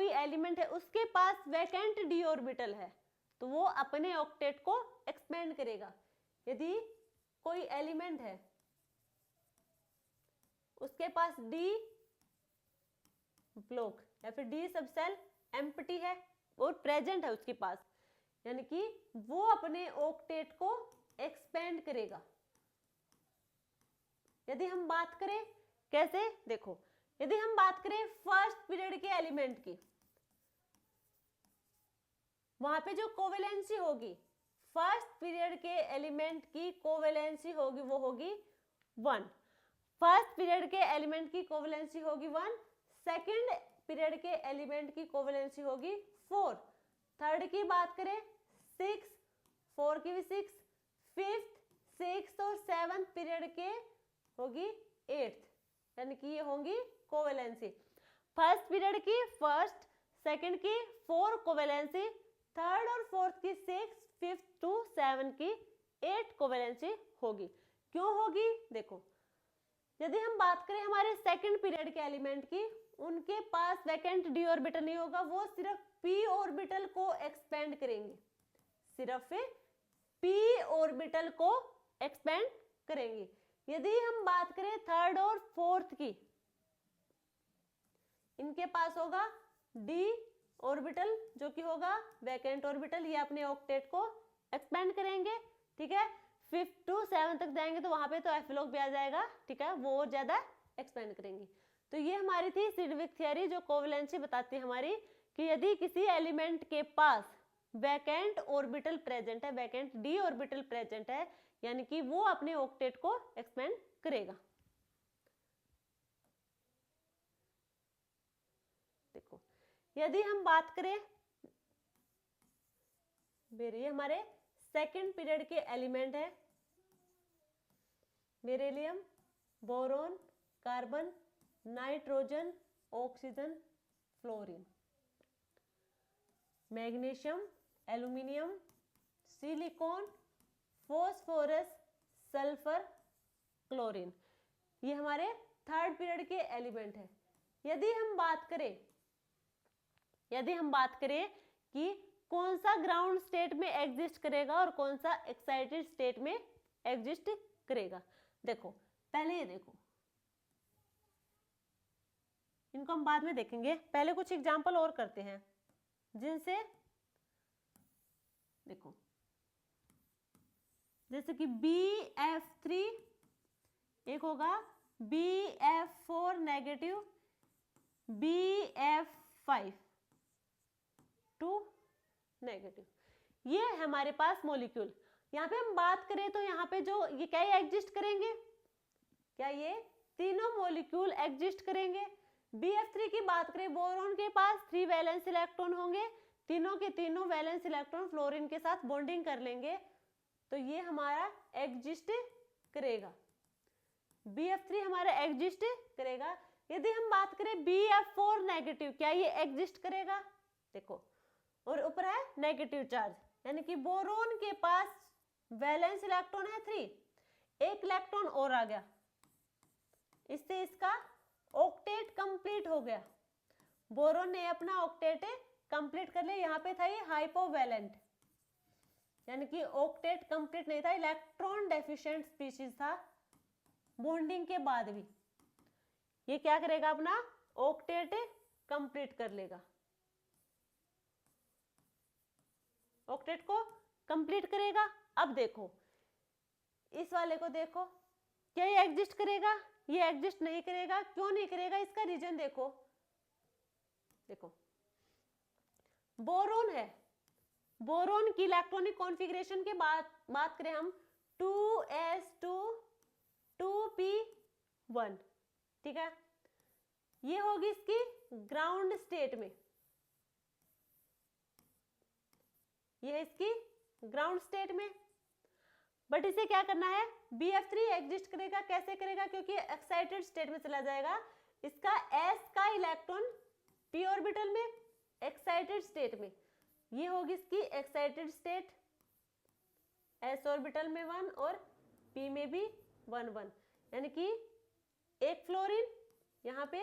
एलिमेंट है उसके पास वैकेंट डी ऑर्बिटल है तो वो अपने ऑक्टेट को एक्सपेंड करेगा। यदि कोई एलिमेंट है उसके पास डी ब्लॉक या फिर डी सबसेल एम्प्टी है और प्रेजेंट है उसके पास, यानी कि वो अपने ऑक्टेट को एक्सपेंड करेगा। यदि हम बात करें कैसे, देखो यदि हम बात करें फर्स्ट पीरियड के एलिमेंट की, वहां पे जो कोवेलेंसी होगी, फर्स्ट पीरियड के एलिमेंट की कोवेलेंसी होगी वो होगी 1। फर्स्ट पीरियड के एलिमेंट की कोवेलेंसी होगी 1, सेकंड पीरियड के एलिमेंट की कोवेलेंसी होगी 4, थर्ड की बात करें 6, 4 की भी 6, फिफ्थ 6 और 7th पीरियड के होगी 8th, यानी कि ये होंगी कोवेलेंसी। फर्स्ट पीरियड की फर्स्ट, सेकंड की 4 कोवेलेंसी, थर्ड और फोर्थ की 6, फिफ्थ टू 7 की 8 कोवेलेंसी होगी। क्यों होगी? देखो यदि हम बात करें हमारे सेकंड पीरियड के एलिमेंट की, उनके पास वैकेंट डी ऑर्बिटल नहीं होगा, वो सिर्फ पी ऑर्बिटल को एक्सपेंड करेंगे, सिर्फ पी ऑर्बिटल को एक्सपेंड करेंगे। यदि हम बात करें थर्ड और फोर्थ की, इनके पास होगा डी ऑर्बिटल जो कि होगा वैकेंट ऑर्बिटल, ये अपने ऑक्टेट को एक्सपेंड करेंगे, ठीक है। 5th to 7 तक जाएंगे तो वहां पे तो एफ लॉग भी आ जाएगा, ठीक है, वो और ज्यादा एक्सपेंड करेंगे। तो ये हमारी थी सिडविक थियरी जो कोवेलेंसी बताती है हमारी कि यदि किसी एलिमेंट के पास वैकेंट ऑर्बिटल प्रेजेंट है, वैकेंट डी ऑर्बिटल प्रेजेंट है, यानी कि वो अपने ऑक्टेट को एक्सपेंड करेगा। देखो यदि हम बात करें ये हमारे सेकंड पीरियड के एलिमेंट है, beryllium, boron, carbon, nitrogen, oxygen, fluorine, magnesium, aluminium, silicon, phosphorus, sulphur, chlorine, ये हमारे थर्ड पीरियड के एलिमेंट है। यदि हम बात करें कि कौन सा ग्राउंड स्टेट में एग्जिस्ट करेगा और कौन सा एक्साइटेड स्टेट में एग्जिस्ट करेगा, देखो पहले ये देखो, इनको हम बाद में देखेंगे, पहले कुछ एग्जांपल और करते हैं जिनसे देखो, जैसे कि BF3, एक होगा BF4 नेगेटिव, BF5 2 नेगेटिव, ये है हमारे पास मॉलिक्यूल। यहाँ पे हम बात करें तो यहाँ पे जो ये क्या एग्जिस्ट करेंगे, क्या ये तीनों मॉलिक्यूल एग्जिस्ट करेंगे। BF3 की बात करें, बोरोन के पास 3 वैलेंस इलेक्ट्रॉन होंगे, तीनों के तीनों वैलेंस इलेक्ट्रॉन फ्लोरीन के साथ बॉन्डिंग कर लेंगे, तो ये हमारा एग्जिस्ट करेगा, BF3 हमारा एग्जिस्ट करेगा। यदि हम बात करें BF4 नेगेटिव, क्या ये एग्जिस्ट करेगा, देखो, और ऊपर है नेगेटिव चार्ज, यानी कि बोरोन के पास वैलेंस इलेक्ट्रॉन है 3, एक इलेक्ट्रॉन और आ गया, इससे इसका ऑक्टेट कंप्लीट हो गया, बोरोन ने अपना ऑक्टेट कंप्लीट कर लिया। यहाँ पे था ये हाइपोवैलेंट, यानी कि ऑक्टेट कंप्लीट नहीं था, इलेक्ट्रॉन डेफिशिएंट स्पीशीज था, बॉन्डिंग के बाद भी ये क्या करेगा, अपना ऑक्टेट कंप्लीट कर लेगा, ऑक्टेट को कंप्लीट करेगा। अब देखो इस वाले को देखो, क्या ये एग्जिस्ट करेगा, ये एग्जिस्ट नहीं करेगा। क्यों नहीं करेगा, इसका रीजन देखो, देखो बोरोन है, बोरोन की इलेक्ट्रॉनिक कॉन्फ़िगरेशन के बात करें हम 2s2 2p1, ठीक है, ये होगी इसकी ग्राउंड स्टेट में, ये है इसकी ग्राउंड स्टेट में। बट इसे क्या करना है, BF3 एग्जिस्ट करेगा, कैसे करेगा, क्योंकि एक्साइटेड स्टेट में चला जाएगा। इसका s का इलेक्ट्रॉन p ऑर्बिटल में, एक्साइटेड स्टेट में, ये होगी इसकी एक्साइटेड स्टेट, s ऑर्बिटल में 1 और p में भी 1 1, यानी कि एक फ्लोरीन यहाँ पे,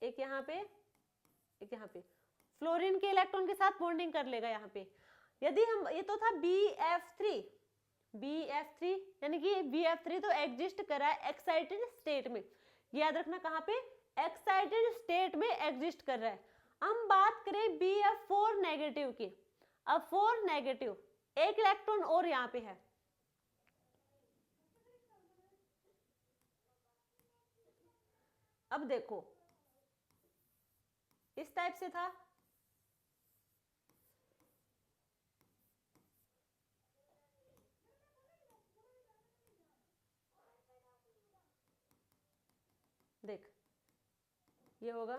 एक यहाँ पे, एक यहाँ पे, फ्लोरीन के इलेक्ट्रॉन के साथ बॉन्डिंग कर लेगा यहाँ पे। यदि हम, ये तो था BF3 यानी कि BF3 तो एग्जिस्ट कर रहा है एक्साइटेड स्टेट में, याद रखना कहाँ पे, एक्साइटेड स्टेट में एग्जिस्ट कर रहा है। हम बात करें BF4 नेगेटिव की। अब 4 नेगेटिव, एक इलेक्ट्रॉन और यहाँ पे है, अब देखो इस टाइप से था, देख ये होगा,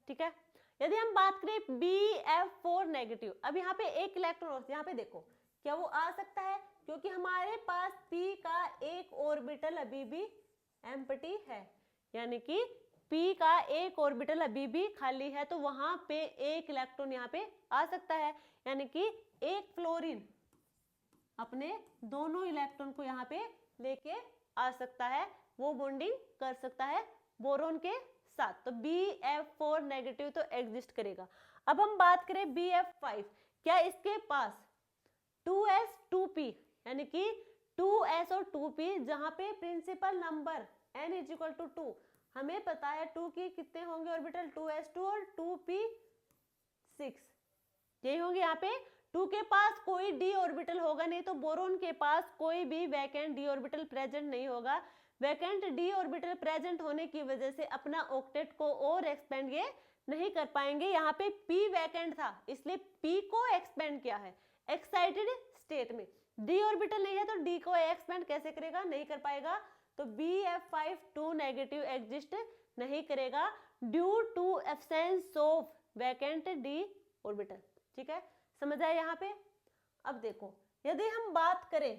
ठीक है। यदि हम बात करें BF4 नेगेटिव, अब यहाँ पे एक इलेक्ट्रॉन, यहाँ पे देखो क्या वो आ सकता है, क्योंकि हमारे पास P का एक ऑर्बिटल अभी भी एम्प्टी है, यानी कि P का एक ऑर्बिटल अभी भी खाली है, तो वहां पे एक इलेक्ट्रॉन यहाँ पे आ सकता है, यानी कि एक फ्लोरीन अपने दोनों इलेक्ट्रॉन को यहाँ पे लेके आ सकता है, वो बॉन्डिंग कर सकता है बोरोन के साथ, तो BF4 नेगेटिव तो एग्जिस्ट करेगा। अब हम बात करें BF5, क्या इसके पास 2s 2p यानी कि 2s और 2p, जहां पे principal number n is equal to 2, हमें पता है 2 की कितने होंगे ऑर्बिटल, 2s2 और 2p6, यही होंगे। यहाँ पे 2 के पास कोई d ऑर्बिटल होगा नहीं, तो बोरोन के पास कोई भी वैकेंट d ऑर्बिटल प्रेजेंट नहीं होगा। वैकेंट d ऑर्बिटल प्रेजेंट होने की वजह से अपना ऑक्टेट को और एक्सपेंड ये नहीं कर पाएंगे। यहाँ पे p वैकेंट था, इसलिए p को एक्सपेंड किया है एक्साइटेड स्टेट में। d ऑर्बिटल नहीं है तो d को एक्सपेंड कैसे करेगा, नहीं कर पाएगा, तो BF5 2 नेगेटिव एग्जिस्ट नहीं करेगा due to absence of vacant d orbital, ठीक है, समझ आया यहाँ पे। अब देखो यदि हम बात करें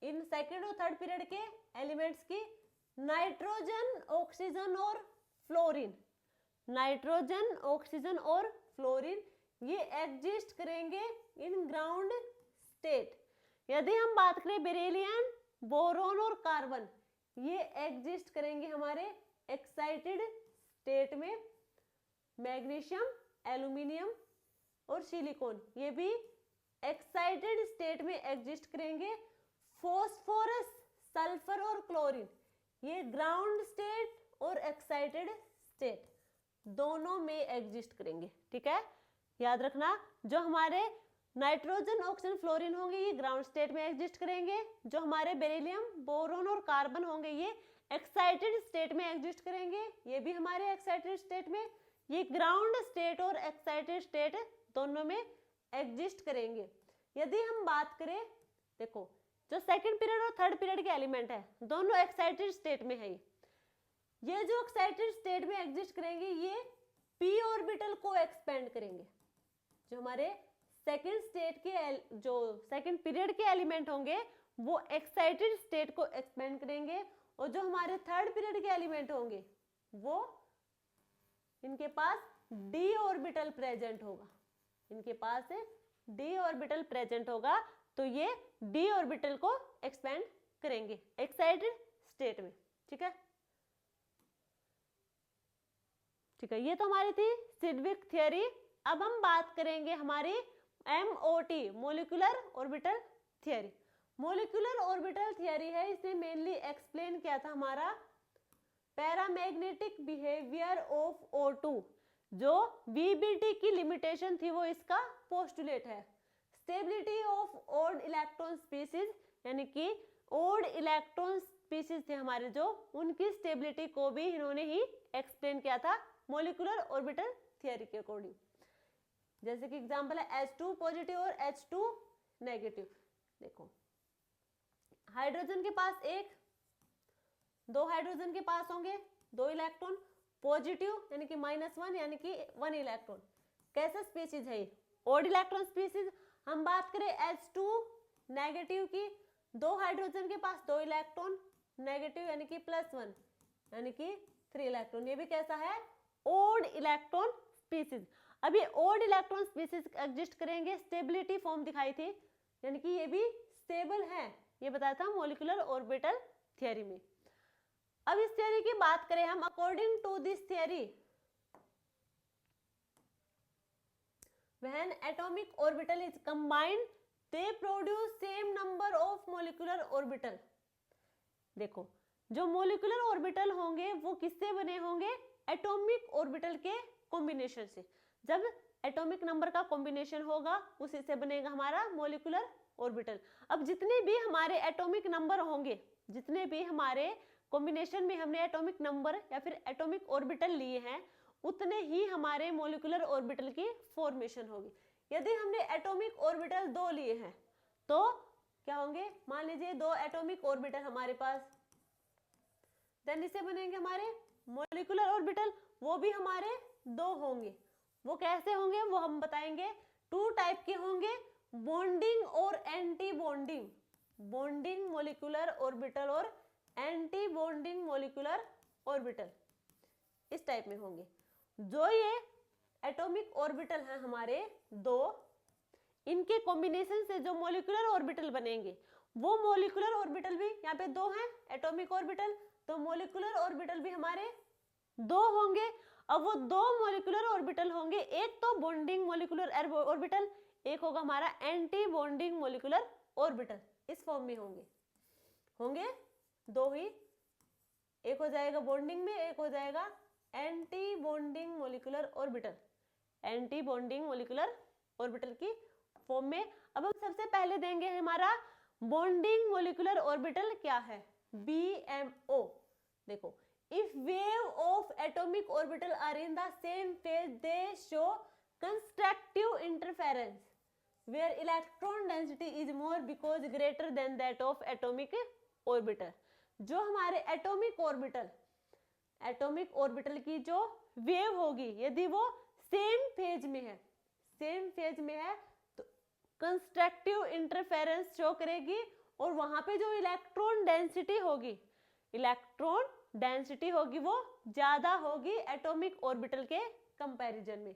इन सेकेंड और थर्ड पीरियड के एलिमेंट्स की, नाइट्रोजन, ऑक्सीजन और फ्लोरीन, नाइट्रोजन, ऑक्सीजन और फ्लोरीन ये एग्जिस्ट करेंगे इन ग्राउंड स्टेट। यदि हम बात करें बेरिलियम, बोरोन और कार्बन, ये एग्जिस्ट करेंगे हमारे एक्साइटेड स्टेट में। मैग्नीशियम, एल्यूमिनियम और सिलिकॉन ये भी एक्साइटेड स्टेट में एग्जिस्ट करेंगे। फॉस्फोरस, सल्फर और क्लोरीन ये ग्राउंड स्टेट और एक्साइटेड स्टेट दोनों में एग्जिस्ट करेंगे, ठीक है, याद रखना। जो हमारे नाइट्रोजन, ऑक्सीजन, फ्लोरीन होंगे ये ग्राउंड स्टेट में एग्जिस्ट करेंगे, जो हमारे बेरिलियम, बोरोन और कार्बन होंगे ये एक्साइटेड स्टेट में एग्जिस्ट करेंगे, ये भी हमारे एक्साइटेड स्टेट में, ये ग्राउंड स्टेट और एक्साइटेड स्टेट दोनों में एग्जिस्ट करेंगे। यदि हम बात करें, देखो जो सेकंड पीरियड और थर्ड पीरियड के एलिमेंट है दोनों एक्साइटेड स्टेट में है, ये जो एक्साइटेड स्टेट में एग्जिस्ट करेंगे ये p ऑर्बिटल को एक्सपेंड करेंगे। जो हमारे सेकंड स्टेट के, जो सेकंड पीरियड के एलिमेंट होंगे वो एक्साइटेड स्टेट को एक्सपेंड करेंगे, और जो हमारे थर्ड पीरियड के एलिमेंट होंगे वो, इनके पास d ऑर्बिटल प्रेजेंट होगा, इनके पास d ऑर्बिटल प्रेजेंट होगा, तो ये d ऑर्बिटल को एक्सपेंड करेंगे एक्साइटेड स्टेट में, ठीक है, ठीक है। ये तो हमारी थी सिडविक थ्योरी। अब हम बात करेंगे हमारी MOT, molecular orbital theory. Molecular orbital theory है, इसने मेनली एक्सप्लेन किया था हमारा पैरामैग्नेटिक बिहेवियर ऑफ O2, जो VBT की लिमिटेशन थी वो इसका पोस्टुलेट है। Stability of odd electron species, यानी कि ऑड इलेक्ट्रॉन स्पीसीज थे हमारे जो, उनकी स्टेबिलिटी को भी इन्होंने ही एक्सप्लेन किया था मोलिकुलर ऑर्बिटल थ्योरी के अकॉर्डिंग। जैसे कि एग्जांपल है H2 पॉजिटिव और H2 नेगेटिव। देखो हाइड्रोजन के पास एक, दो हाइड्रोजन के पास होंगे 2 इलेक्ट्रॉन, पॉजिटिव यानी कि -1 यानी कि 1 इलेक्ट्रॉन। कैसा स्पीशीज है ये, ओड इलेक्ट्रॉन स्पीसीज हम बात करें H2 नेगेटिव की, 2 हाइड्रोजन के पास 2 इलेक्ट्रॉन, नेगेटिव यानी कि +1 यानी कि 3 इलेक्ट्रॉन, ये भी कैसा है, ओड इलेक्ट्रॉन स्पीसीज। अब ये ओड इलेक्ट्रॉन स्पीसीज एग्जिस्ट करेंगे, स्टेबिलिटी फॉर्म दिखाई थी, यानी कि ये भी स्टेबल है, ये बताया था मॉलिक्यूलर ऑर्बिटल थ्योरी में। अब इस थ्योरी की बात करें हम, according to this theory when atomic orbital is combined they produce same number of molecular orbital। देखो जो मोलिकुलर ऑर्बिटल होंगे वो किससे बने होंगे, एटॉमिक ऑर्बिटल के कॉम्बिनेशन से। जब एटॉमिक नंबर का कॉम्बिनेशन होगा उसी से बनेगा हमारा मोलिकुलर ऑर्बिटल। अब जितने भी हमारे एटॉमिक नंबर होंगे, जितने भी हमारे कॉम्बिनेशन में हमने एटॉमिक नंबर या फिर एटॉमिक ऑर्बिटल लिए हैं, उतने ही हमारे मोलिकुलर ऑर्बिटल की फॉर्मेशन होगी। यदि हमने एटॉमिक ऑर्बिटल 2 लिए हैं तो क्या होंगे, मान लीजिए 2 एटॉमिक ऑर्बिटल हमारे पास, देन इससे बनेंगे हमारे मोलिकुलर ऑर्बिटल, वो भी हमारे 2 होंगे। वो कैसे होंगे वो हम बताएंगे। 2 टाइप के होंगे, बॉन्डिंग और anti bonding, bonding molecular orbital और एंटी बॉन्डिंग मोलिकुलर ऑर्बिटल, इस टाइप में होंगे। जो ये एटॉमिक ऑर्बिटल हैं हमारे 2, इनके कॉम्बिनेशन से जो मोलिकुलर ऑर्बिटल बनेंगे, वो मोलिकुलर ऑर्बिटल भी यहाँ पे 2 हैं एटॉमिक ऑर्बिटल, तो मोलिकुलर ऑर्बिटल भी हमारे 2 होंगे। अब वो 2 मोलिकुलर ऑर्बिटल होंगे, एक तो बॉन्डिंग मोलिकुलर ऑर्बिटल, एक होगा हमारा एंटी बॉन्डिंग मोलिकुलर ऑर्बिटल, इस फॉर्म में होंगे 2 ही, एक हो जाएगा बॉन्डिंग में, एक हो जाएगा anti bonding molecular orbital, anti bonding molecular orbital की फॉर्म में। अब हम सबसे पहले देंगे हमारा बॉन्डिंग मोलिकुलर ऑर्बिटल क्या है, BMO। देखो, if wave of atomic orbital are in the same phase they show constructive interference where electron density is more because greater than that of atomic orbital। जो हमारे एटॉमिक ऑर्बिटल की जो wave होगी, यदि वो सेम फेज में है तो कंस्ट्रक्टिव इंटरफेरेंस शो करेगी, और वहां पे जो इलेक्ट्रॉन डेंसिटी होगी वो ज्यादा होगी एटॉमिक ऑर्बिटल के कंपैरिजन में।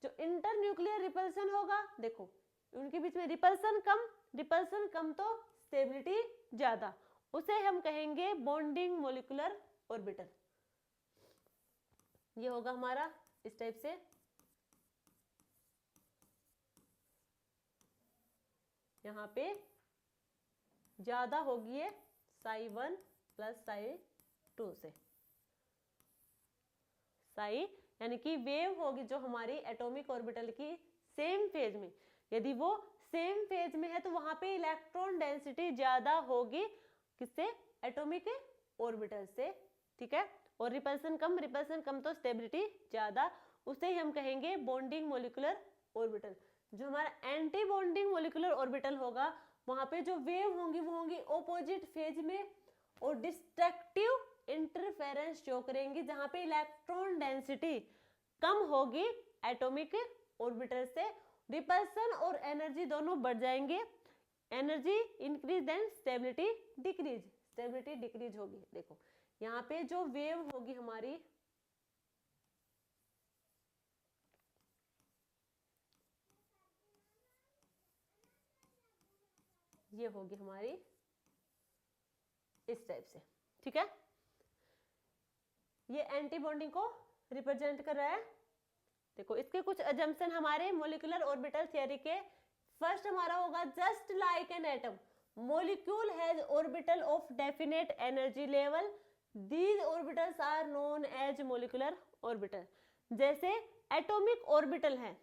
जो इंटरन्यूक्लियर रिपल्सन होगा, देखो उनके बीच में रिपल्सन कम तो स्टेबिलिटी ज्यादा, उसे हम कहेंगे बॉन्डिंग मोलिकुलर ऑर्बिटल। ये होगा हमारा इस टाइप से, यहाँ पे ज्यादा होगी ये psi1 प्लस psi2 से, psi यानी कि वेव होगी जो हमारी एटॉमिक ऑर्बिटल की सेम फेज में, यदि वो सेम फेज में है तो वहां पे इलेक्ट्रॉन डेंसिटी ज्यादा होगी, किससे, एटॉमिक ऑर्बिटल से, ठीक है। और रिपल्सन कम तो स्टेबिलिटी ज्यादा, उसे ही हम कहेंगे बॉन्डिंग मोलिकुलर ऑर्बिटल। जो हमारा एंटी बॉन्डिंग मोलिकुलर ऑर्बिटल होगा, वहां पे जो वेव होंगी वो होंगी ऑपोजिट फेज में और डिस्ट्रक्टिव इंटरफेरेंस शो करेंगी, जहां पे इलेक्ट्रॉन डेंसिटी कम होगी एटॉमिक ऑर्बिटल से, रिपल्सन और एनर्जी दोनों बढ़ जाएंगे, energy increase then stability decrease होगी। देखो यहाँ पे जो वेव होगी हमारी, ये होगी हमारी इस टाइप से, ठीक है। ये एंटी बॉन्डिंग को रिप्रेजेंट कर रहा है। देखो इसके कुछ अजम्पशन हमारे मोलिकुलर ऑर्बिटल थ्योरी के, फर्स्ट हमारा होगा just like an atom molecule has orbital of definite energy level, these orbitals are known as molecular orbital। जैसे एटॉमिक ऑर्बिटल है,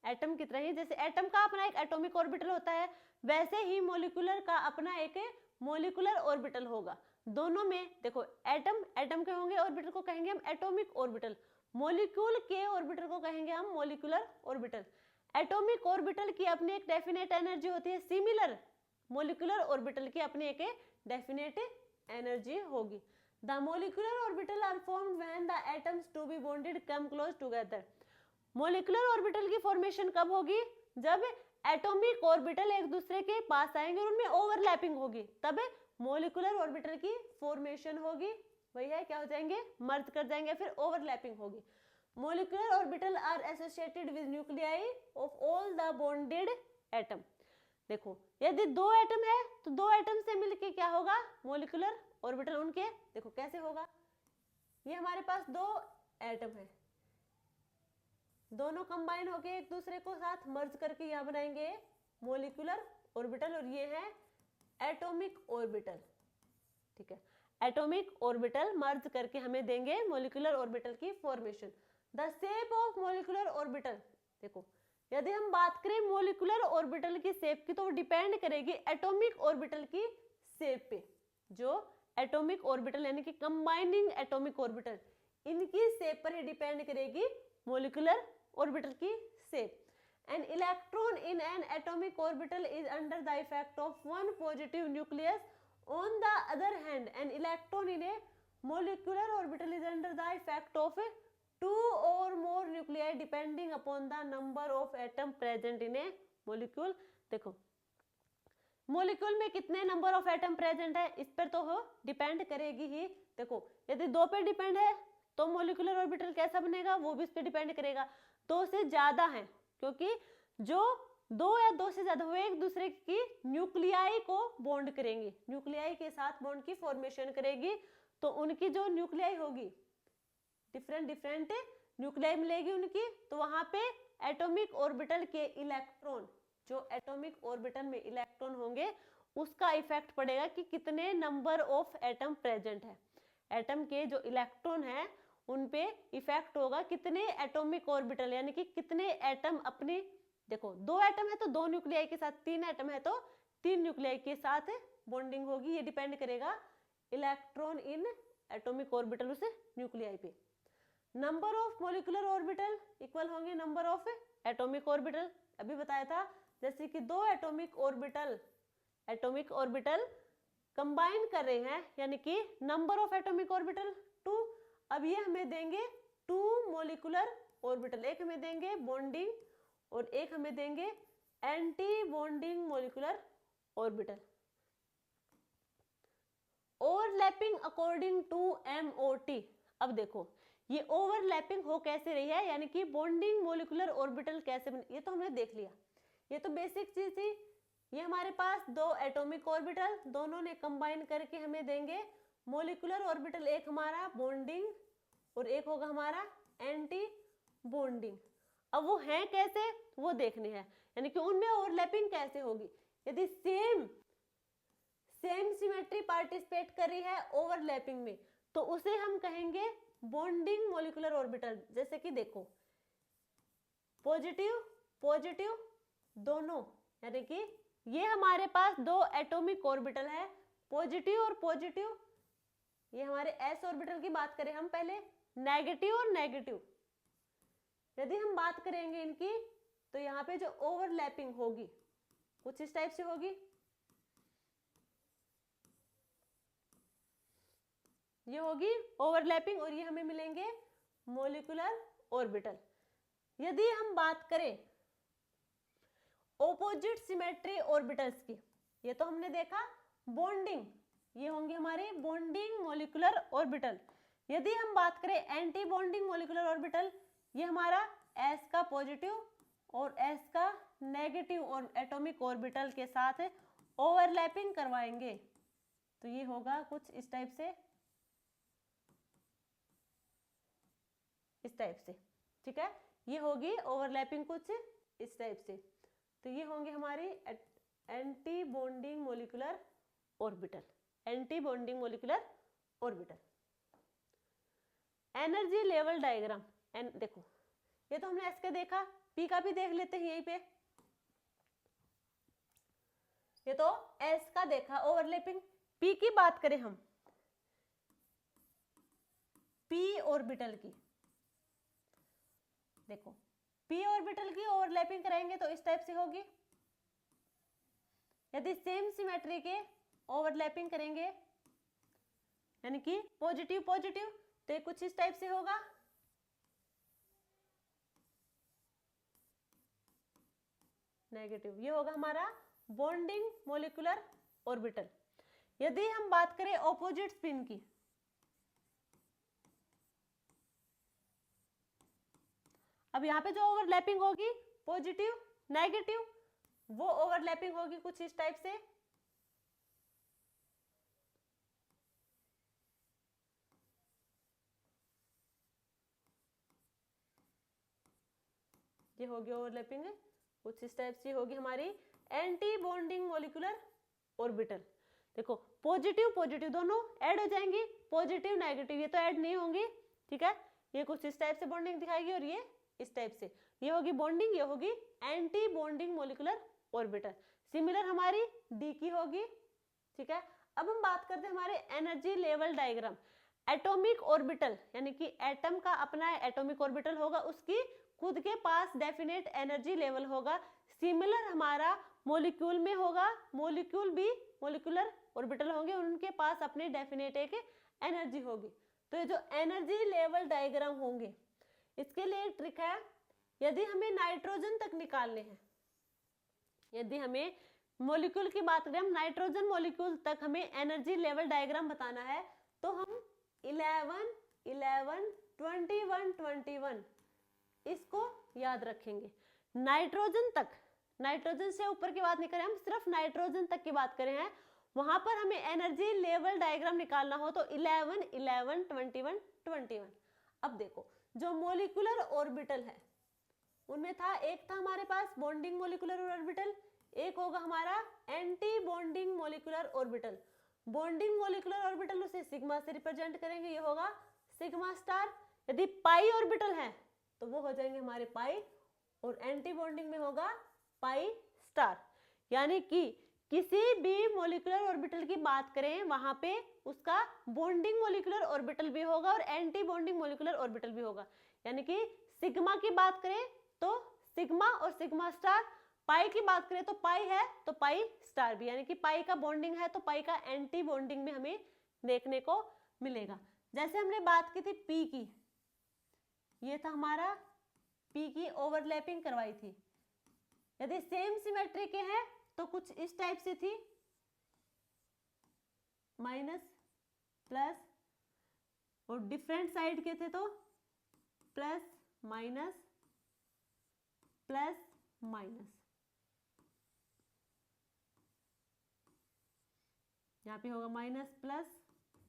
एटम की तरह ही, जैसे एटम का अपना एक एटॉमिक ऑर्बिटल होता है, वैसे ही मोलिकुलर का अपना एक मोलिकुलर ऑर्बिटल होगा। दोनों में देखो एटम के होंगे ऑर्बिटल को कहेंगे हम एटॉमिक ऑर्बिटल, मोलिक्यूल के ऑर्बिटल को कहेंगे हम मोलिकुलर ऑर्बिटल। एटॉमिक ऑर्बिटल की अपनी एक डेफिनेट एनर्जी होती है, सिमिलर मोलिकुलर ऑर्बिटल की अपनी एक डेफिनेट एनर्जी होगी। The molecular orbital are formed when the atoms to be bonded come close together. Molecular orbital की फॉर्मेशन कब होगी, जब एटॉमिक ऑर्बिटल एक दूसरे के पास आएंगे और उनमें ओवरलैपिंग होगी, तब मॉलिक्यूलर ऑर्बिटल की फॉर्मेशन होगी। वही है, क्या हो जाएंगे, मर्ज कर जाएंगे, फिर ओवरलैपिंग होगी। Molecular orbital are associated with nuclei of all the bonded atom. देखो, यदि दो एटम है तो दो एटम से मिलके क्या होगा, मॉलिक्यूलर ऑर्बिटल उनके, देखो कैसे होगा, ये हमारे पास दो एटम है, दोनों कंबाइन होके एक दूसरे को साथ मर्ज करके यहाँ बनाएंगे मॉलिक्यूलर ऑर्बिटल, और ये है एटॉमिक ऑर्बिटल। ठीक है, एटॉमिक ऑर्बिटल मर्ज करके हमें देंगे मॉलिक्यूलर ऑर्बिटल की formation. The shape of molecular orbital, देखो यदि हम बात करें मॉलिक्यूलर ऑर्बिटल की शेप की तो वो डिपेंड करेगी एटॉमिक ऑर्बिटल की शेप पे। जो एटॉमिक ऑर्बिटल यानी कि कंबाइनिंग एटॉमिक ऑर्बिटल, इनकी शेप पर ही डिपेंड करेगी मॉलिक्यूलर ऑर्बिटल की shape. An electron in an atomic orbital is under the effect of one positive nucleus. On the other hand, an electron in a molecular orbital is under the effect of two or more nuclei depending upon the number of atom present in a molecule. देखो, molecule में कितने number of atom present है इस पर तो हो depend करेगी ही। देखो, यदि दो पे डिपेंड है तो मोलिकुलर ऑर्बिटल कैसा बनेगा, वो भी इस पे डिपेंड करेगा। दो से ज्यादा है, क्योंकि जो दो या दो से ज्यादा वो एक दूसरे की न्यूक्लियाई को बॉन्ड करेंगे, न्यूक्लियाई के साथ बॉन्ड की फॉर्मेशन करेगी, तो उनकी जो न्यूक्लियाई होगी डिफरेंट डिफरेंट न्यूक्लियाई मिलेगी उनकी, तो वहां पे एटॉमिक ऑर्बिटल के इलेक्ट्रॉन, जो एटॉमिक ऑर्बिटल में इलेक्ट्रॉन होंगे उसका इफेक्ट पड़ेगा कि कितने नंबर ऑफ एटम प्रेजेंट है। एटम के जो इलेक्ट्रॉन है उन पे इफेक्ट होगा कितने एटॉमिक ऑर्बिटल, यानी कि कितने एटम अपनी, देखो दो एटम है तो दो न्यूक्लियाई के साथ, तीन एटम है तो तीन न्यूक्लियाई के साथ बॉन्डिंग होगी। ये डिपेंड करेगा इलेक्ट्रॉन इन एटॉमिक ऑर्बिटल उस न्यूक्लियाई पे। Number of molecular orbital equal होंगे नंबर ऑफ एटॉमिक ऑर्बिटल। अभी बताया था जैसे कि दो एटॉमिक ऑर्बिटल कंबाइन कर रहे हैं, यानी कि नंबर ऑफ एटॉमिक ऑर्बिटल 2। अब ये हमें देंगे 2 मॉलिक्यूलर ऑर्बिटल, एक हमें देंगे बॉन्डिंग और एक हमें देंगे anti bonding molecular orbital. Overlapping according to MOT। अब देखो ये ओवरलैपिंग हो कैसे रही है, यानी कि बॉन्डिंग मॉलिक्यूलर ऑर्बिटल कैसे बने, ये तो हमने देख लिया, ये तो बेसिक चीज थी। ये हमारे पास दो एटॉमिक ऑर्बिटल, दोनों ने कंबाइन करके हमें देंगे मॉलिक्यूलर ऑर्बिटल, एक हमारा बॉन्डिंग और एक होगा हमारा एंटी बॉन्डिंग। अब वो है कैसे वो देखने हैं, यानी कि उनमें ओवरलैपिंग कैसे होगी। यदि सेम सिमेट्री पार्टिसिपेट कर रही है ओवरलैपिंग में तो उसे हम कहेंगे बॉन्डिंग मॉलिक्यूलर ऑर्बिटल। जैसे कि देखो पॉजिटिव दोनों, यानी कि ये हमारे पास दो एटॉमिक ऑर्बिटल है, पॉजिटिव और पॉजिटिव। ये हमारे s ऑर्बिटल की बात करें हम पहले, नेगेटिव और नेगेटिव। यदि हम बात करेंगे इनकी तो यहाँ पे जो ओवरलैपिंग होगी कुछ इस टाइप से होगी, ये होगी ओवरलैपिंग और ये हमें मिलेंगे मॉलिक्यूलर ऑर्बिटल। यदि हम बात करें ऑपोजिट सिमेट्री ऑर्बिटल्स की, ये तो हमने देखा बॉन्डिंग, ये होंगे हमारे बॉन्डिंग मॉलिक्यूलर ऑर्बिटल। यदि हम बात करें एंटी बॉन्डिंग मॉलिक्यूलर ऑर्बिटल, ये हमारा s का पॉजिटिव और s का नेगेटिव और एटॉमिक ऑर्बिटल के साथ ओवरलैपिंग करवाएंगे, तो ये होगा कुछ इस टाइप से, इस टाइप से। ठीक है, ये होगी ओवरलैपिंग कुछ इस टाइप से, तो ये होंगे हमारे anti bonding molecular orbital, anti bonding molecular orbital. Energy level diagram, देखो ये तो हमने एस का देखा, पी का भी देख लेते हैं यहीं पे। ये तो एस का देखा ओवरलैपिंग। पी की बात करें हम, पी ऑर्बिटल की, देखो पी ऑर्बिटल की ओवरलैपिंग कराएंगे तो इस टाइप से होगी। यदि सेम सिमेट्री के ओवरलैपिंग करेंगे यानी कि पॉजिटिव पॉजिटिव, तो ये कुछ इस टाइप से होगा। नेगेटिव। ये होगा हमारा बॉन्डिंग मोलिकुलर ऑर्बिटल। यदि हम बात करें ऑपोजिट स्पिन की, अब यहाँ पे जो ओवरलैपिंग होगी पॉजिटिव नेगेटिव, वो ओवरलैपिंग होगी कुछ इस टाइप से। ये होगी ओवरलैपिंग कुछ इस टाइप से होगी हमारी एंटी बॉन्डिंग मोलिकुलर ऑर्बिटल। देखो पॉजिटिव पॉजिटिव दोनों ऐड हो जाएंगी, पॉजिटिव नेगेटिव ये तो ऐड नहीं होंगी, ठीक है। ये कुछ इस टाइप से बॉन्डिंग दिखाएगी और ये इस टाइप से, ये होगी बॉन्डिंग, ये होगी anti bonding molecular orbital. Similar हमारी डी की होगी, ठीक है। अब हम बात करते हैं हमारे energy level diagram. Atomic orbital यानी कि एटम का अपना एटॉमिक ऑर्बिटल होगा, उसकी खुद के पास डेफिनेट एनर्जी लेवल होगा। सिमिलर हमारा मॉलिक्यूल में होगा, मॉलिक्यूल भी मॉलिक्यूलर ऑर्बिटल होंगे, उनके पास अपनी डेफिनेट एक एनर्जी होगी। तो ये जो एनर्जी लेवल डायग्राम होंगे, इसके लिए एक ट्रिक है। यदि हमें नाइट्रोजन तक निकालने हैं, यदि हमें मॉलिक्यूल की बात करें, हम नाइट्रोजन मॉलिक्यूल तक हमें एनर्जी लेवल डायग्राम बताना है, तो हम 11 11 21 21 इसको याद रखेंगे। नाइट्रोजन तक, नाइट्रोजन से ऊपर की बात नहीं करें, हम सिर्फ नाइट्रोजन तक की बात करें हैं, वहां पर हमें एनर्जी लेवल डायग्राम निकालना हो तो 11 11 21 21। अब देखो जो मोलिकुलर ऑर्बिटल है उनमें था, एक था हमारे पास बॉन्डिंग मोलिकुलर ऑर्बिटल, एक होगा हमारा anti bonding molecular orbital. Bonding molecular orbital उसे सिग्मा से रिप्रेजेंट करेंगे, ये होगा सिग्मा स्टार। यदि पाई ऑर्बिटल है तो वो हो जाएंगे हमारे पाई, और एंटी बॉन्डिंग में होगा पाई स्टार। यानी कि किसी भी मोलिकुलर ऑर्बिटल की बात करें वहां पे उसका बॉन्डिंग मोलिकुलर ऑर्बिटल भी होगा और एंटी बॉन्डिंग मोलिकुलर ऑर्बिटल भी होगा। यानी कि सिग्मा की बात करें तो सिग्मा और सिग्मा स्टार, पाई की बात करें तो पाई है तो पाई स्टार भी, यानी कि पाई का बॉन्डिंग है तो पाई का एंटी बॉन्डिंग में हमें देखने को मिलेगा। जैसे हमने बात की थी पी की, ये था हमारा पी की ओवरलैपिंग करवाई थी। यदि सेम सिमेट्री के हैं तो कुछ इस टाइप से थी, माइनस प्लस, और डिफरेंट साइड के थे तो प्लस माइनस प्लस माइनस। यहाँ पे होगा माइनस प्लस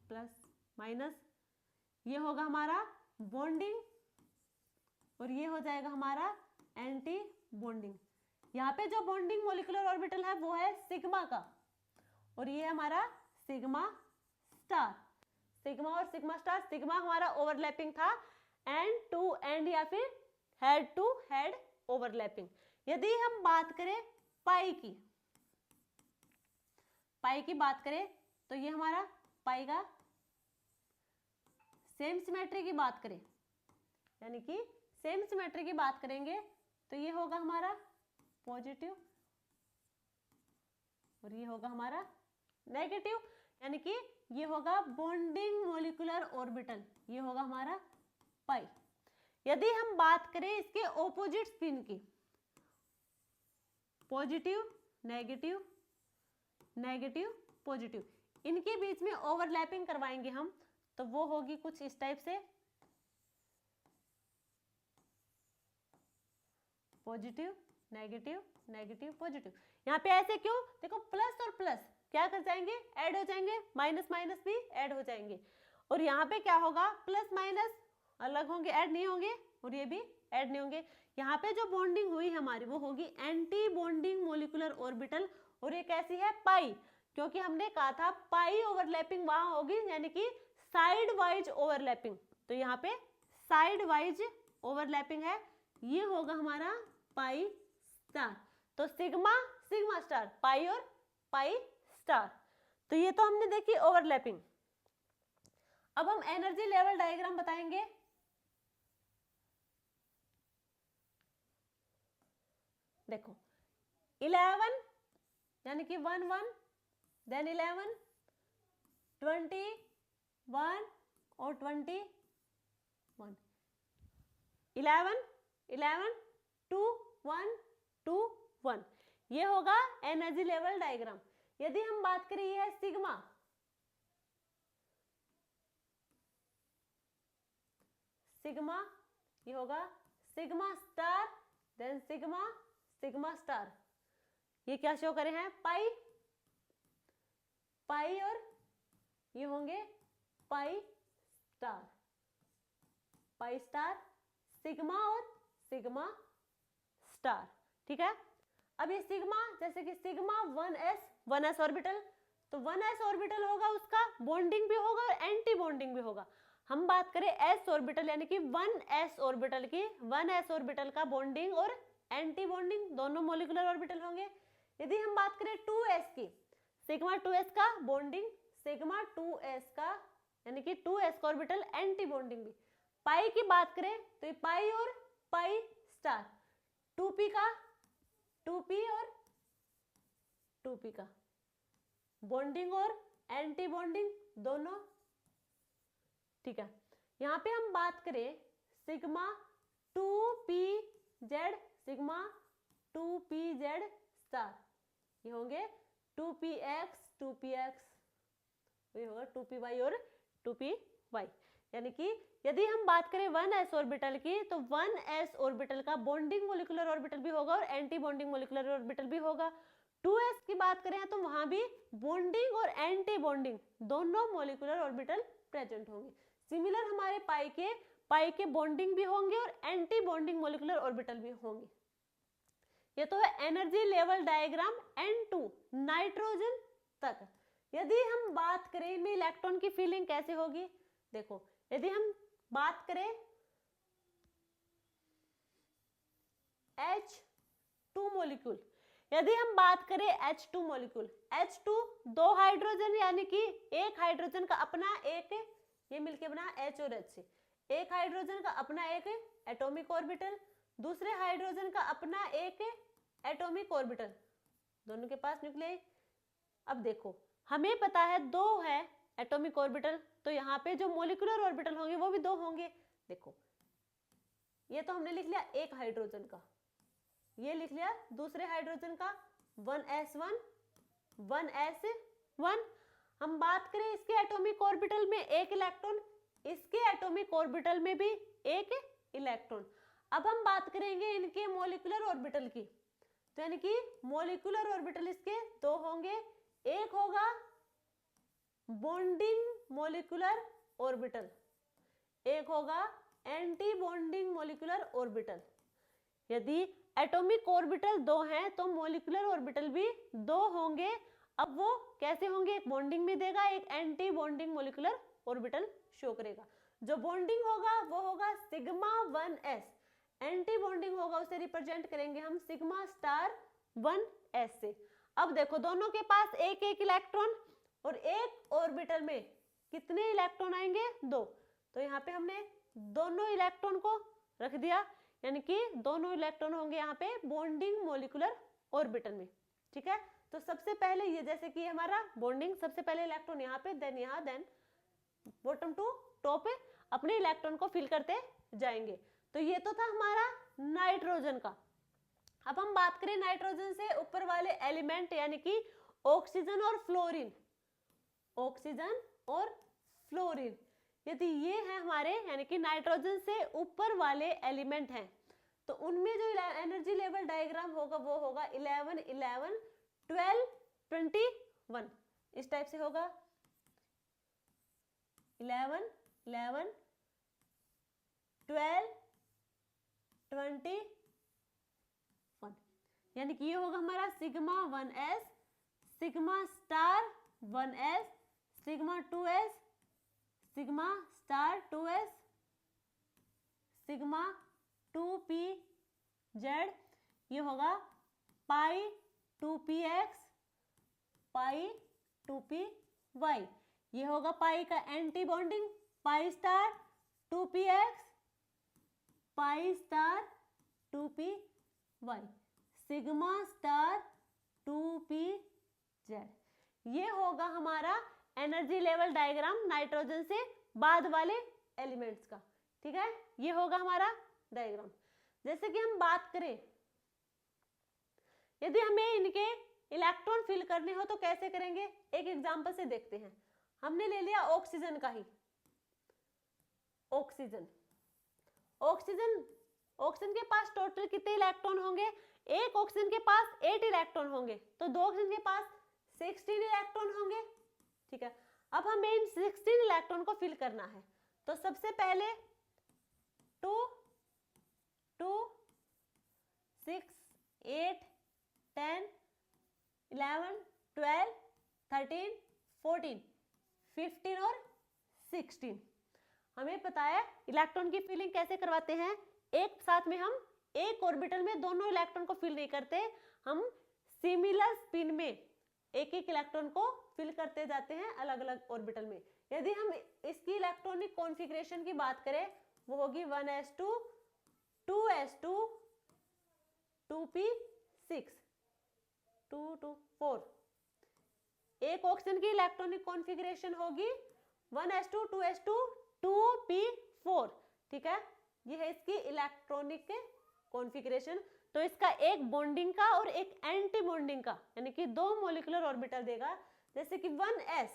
प्लस माइनस, ये होगा हमारा बॉन्डिंग और ये हो जाएगा हमारा एंटी बॉन्डिंग। यहाँ पे जो बॉन्डिंग मोलिकुलर ऑर्बिटल है वो है सिग्मा का, और ये हमारा सिग्मा स्टार। सिग्मा और सिग्मा स्टार, सिग्मा हमारा ओवरलैपिंग था एंड टू एंड या फिर हेड टू हेड ओवरलैपिंग। यदि हम बात करें पाई की, पाई की बात करें तो ये हमारा पाई का सेम सिमेट्री की बात करें, यानी कि सेम सिमेट्री की बात करेंगे तो ये होगा हमारा पॉजिटिव और ये होगा हमारा नेगेटिव, यानी कि ये होगा बॉन्डिंग मोलिकुलर ऑर्बिटल, ये होगा हमारा पाई। यदि हम बात करें इसके ऑपोजिट स्पिन की, पॉजिटिव नेगेटिव नेगेटिव पॉजिटिव, इनके बीच में ओवरलैपिंग करवाएंगे हम तो वो होगी कुछ इस टाइप से, पॉजिटिव नेगेटिव नेगेटिव पॉजिटिव। यहाँ पे ऐसे क्यों, देखो प्लस और प्लस क्या कर जाएंगे, ऐड हो जाएंगे, माइनस माइनस भी ऐड हो जाएंगे, और यहाँ पे क्या होगा, प्लस माइनस अलग होंगे, ऐड नहीं होंगे, और ये भी ऐड नहीं होंगे। यहाँ पे जो बॉन्डिंग हुई हमारी वो होगी एंटी बॉन्डिंग मोलिकुलर ऑर्बिटल, और ये कैसी है, पाई, क्योंकि हमने कहा था पाई ओवरलैपिंग वहां होगी, यानी कि साइड वाइज ओवरलैपिंग, तो यहाँ पे साइड वाइज ओवरलैपिंग है, ये होगा हमारा पाई स्टार। तो सिग्मा सिग्मा स्टार, पाई और पाई स्टार, तो ये तो हमने देखी ओवरलैपिंग। अब हम एनर्जी लेवल डायग्राम बताएंगे। देखो 11 यानी कि 1 1, देन 11 21 और 21, 11 11 2 1 2 1, ये होगा एनर्जी लेवल डायग्राम। यदि हम बात करें ये है सिग्मा, सिग्मा ये होगा sigma star, then sigma, sigma star. ये क्या शो करे हैं, पाई, पाई और ये होंगे pi star, pi star, sigma और सिग्मा स्टार। ठीक है, अब ये सिग्मा, जैसे कि सिग्मा 1s ऑर्बिटल, तो 1s ऑर्बिटल होगा, उसका बॉन्डिंग भी होगा और एंटी बॉन्डिंग भी होगा। हम बात करें s ऑर्बिटल यानी कि 1s ऑर्बिटल की, 1s ऑर्बिटल का बॉन्डिंग और एंटी बॉन्डिंग दोनों मॉलिक्यूलर ऑर्बिटल होंगे। यदि हम बात करें 2s की, सिग्मा 2s का बॉन्डिंग, सिग्मा 2s का यानी कि 2s का ऑर्बिटल एंटी बॉन्डिंग भी। पाई की बात करें तो ये पाई और पाई स्टार, 2p का 2p और 2p का बॉन्डिंग और एंटी बॉन्डिंग दोनों। ठीक है, यहाँ पे हम बात करें sigma 2pz, sigma 2pz star, ये होंगे 2px 2px, ये होगा 2py और 2py। यानी कि यदि हम बात करें 1s ऑर्बिटल की, तो 1s ऑर्बिटल का बॉन्डिंग मॉलिक्यूलर ऑर्बिटल भी होगा और एंटी बॉन्डिंग मॉलिक्यूलर ऑर्बिटल भी होगा। 2s की बात करें तो वहां भी बॉन्डिंग और एंटी बॉन्डिंग दोनों मॉलिक्यूलर ऑर्बिटल प्रेजेंट होंगे। सिमिलर हमारे पाई के बॉन्डिंग भी होंगे और एंटी बॉन्डिंग मॉलिक्यूलर ऑर्बिटल भी होंगे। ये तो है energy level diagram N2 nitrogen तक। यदि हम बात करें इनमें इलेक्ट्रॉन की फीलिंग कैसे होगी, देखो यदि हम बात करें H2 मॉलिक्यूल, यदि हम बात करें H2 मॉलिक्यूल, H2 दो हाइड्रोजन यानी कि एक हाइड्रोजन का अपना एक, ये मिलके बना H और H, एक हाइड्रोजन का अपना एक एटॉमिक ऑर्बिटल, दूसरे हाइड्रोजन का अपना एक एटॉमिक ऑर्बिटल, दोनों के पास न्यूक्लियस। अब देखो हमें पता है दो है एटॉमिक ऑर्बिटल, तो यहाँ पे जो मॉलिक्यूलर ऑर्बिटल होंगे वो भी दो होंगे। देखो ये तो हमने लिख लिया एक हाइड्रोजन का, ये लिख लिया दूसरे हाइड्रोजन का 1s1 1s1। हम बात करें इसके एटॉमिक ऑर्बिटल में एक इलेक्ट्रॉन, इसके एटॉमिक ऑर्बिटल में भी एक इलेक्ट्रॉन। अब हम बात करेंगे इनके मॉलिक्यूलर ऑर्बिटल की, तो यानी कि मॉलिक्यूलर ऑर्बिटल इसके दो होंगे, एक होगा बॉन्डिंग मॉलिक्यूलर ऑर्बिटल, एक होगा एंटी बॉन्डिंग मॉलिक्यूलर ऑर्बिटल। यदि एटॉमिक ऑर्बिटल दो हैं तो मॉलिक्यूलर ऑर्बिटल भी दो होंगे। अब वो कैसे होंगे, एक बॉन्डिंग में देगा, एक anti bonding molecular orbital show करेगा। जो बॉन्डिंग होगा वो होगा सिग्मा 1s, एंटी बॉन्डिंग होगा उसे रिप्रेजेंट करेंगे हम सिग्मा स्टार 1s से। अब देखो दोनों के पास एक एक इलेक्ट्रॉन और एक ऑर्बिटल में कितने इलेक्ट्रॉन आएंगे, दो, तो यहाँ पे हमने दोनों इलेक्ट्रॉन को रख दिया, यानी कि दोनों इलेक्ट्रॉन होंगे यहाँ पे बॉन्डिंग मॉलिक्यूलर ऑर्बिटल में। ठीक है, तो सबसे पहले ये जैसे कि हमारा बॉन्डिंग, सबसे पहले इलेक्ट्रॉन यहाँ पे, देन यहाँ, देन बॉटम टू टॉप पे अपने इलेक्ट्रॉन को फिल करते जाएंगे। तो ये तो था हमारा नाइट्रोजन का। अब हम बात करें नाइट्रोजन से ऊपर वाले एलिमेंट यानी कि ऑक्सीजन और फ्लोरीन, ऑक्सीजन और फ्लोरीन। यदि ये है हमारे यानी कि नाइट्रोजन से ऊपर वाले एलिमेंट हैं, तो उनमें जो एनर्जी लेवल डायग्राम होगा वो होगा 11 11 12 21, इस टाइप से होगा 11 11 12 21, यानी कि ये होगा हमारा sigma 1s, sigma star 1s, sigma 2s, sigma star 2s, sigma 2pz, ये होगा पाई 2px, पाई 2py, ये होगा पाई का anti bonding pi star 2px, pi star 2py, sigma star 2pz। ये होगा हमारा एनर्जी लेवल डायग्राम नाइट्रोजन से बाद वाले एलिमेंट्स का। ठीक है, ये होगा हमारा डायग्राम। जैसे कि हम बात करें, यदि हमें इनके इलेक्ट्रॉन फिल करने हो तो कैसे करेंगे, एक एग्जांपल से देखते हैं। हमने ले लिया ऑक्सीजन का ही, ऑक्सीजन ऑक्सीजन के पास टोटल कितने इलेक्ट्रॉन होंगे, एक ऑक्सीजन के पास 8 इलेक्ट्रॉन होंगे, तो दो ऑक्सीजन के पास 16 इलेक्ट्रॉन होंगे। ठीक है, अब हमें इन 16 इलेक्ट्रॉन को फिल करना है। तो सबसे पहले 2 2 6 8 10 11 12 13 14 15 और 16। हमें पता है इलेक्ट्रॉन की फिलिंग कैसे करवाते हैं, एक साथ में हम एक ऑर्बिटल में दोनों इलेक्ट्रॉन को फिल नहीं करते, हम सिमिलर स्पिन में एक एक इलेक्ट्रॉन को फिल करते जाते हैं अलग अलग ऑर्बिटल में। यदि हम इसकी इलेक्ट्रॉनिक कॉन्फ़िगरेशन की बात करें, वो होगी 1s2 2s2 2p6 2 2 4। एक ऑक्सीजन की इलेक्ट्रॉनिक कॉन्फ़िगरेशन होगी 1s2 2s2 2p4। ठीक है, ये है इसकी इलेक्ट्रॉनिक कॉन्फ़िगरेशन। तो इसका एक बॉन्डिंग का और एक एंटी बॉन्डिंग का, यानी कि दो मॉलिक्यूलर ऑर्बिटल देगा। जैसे कि 1s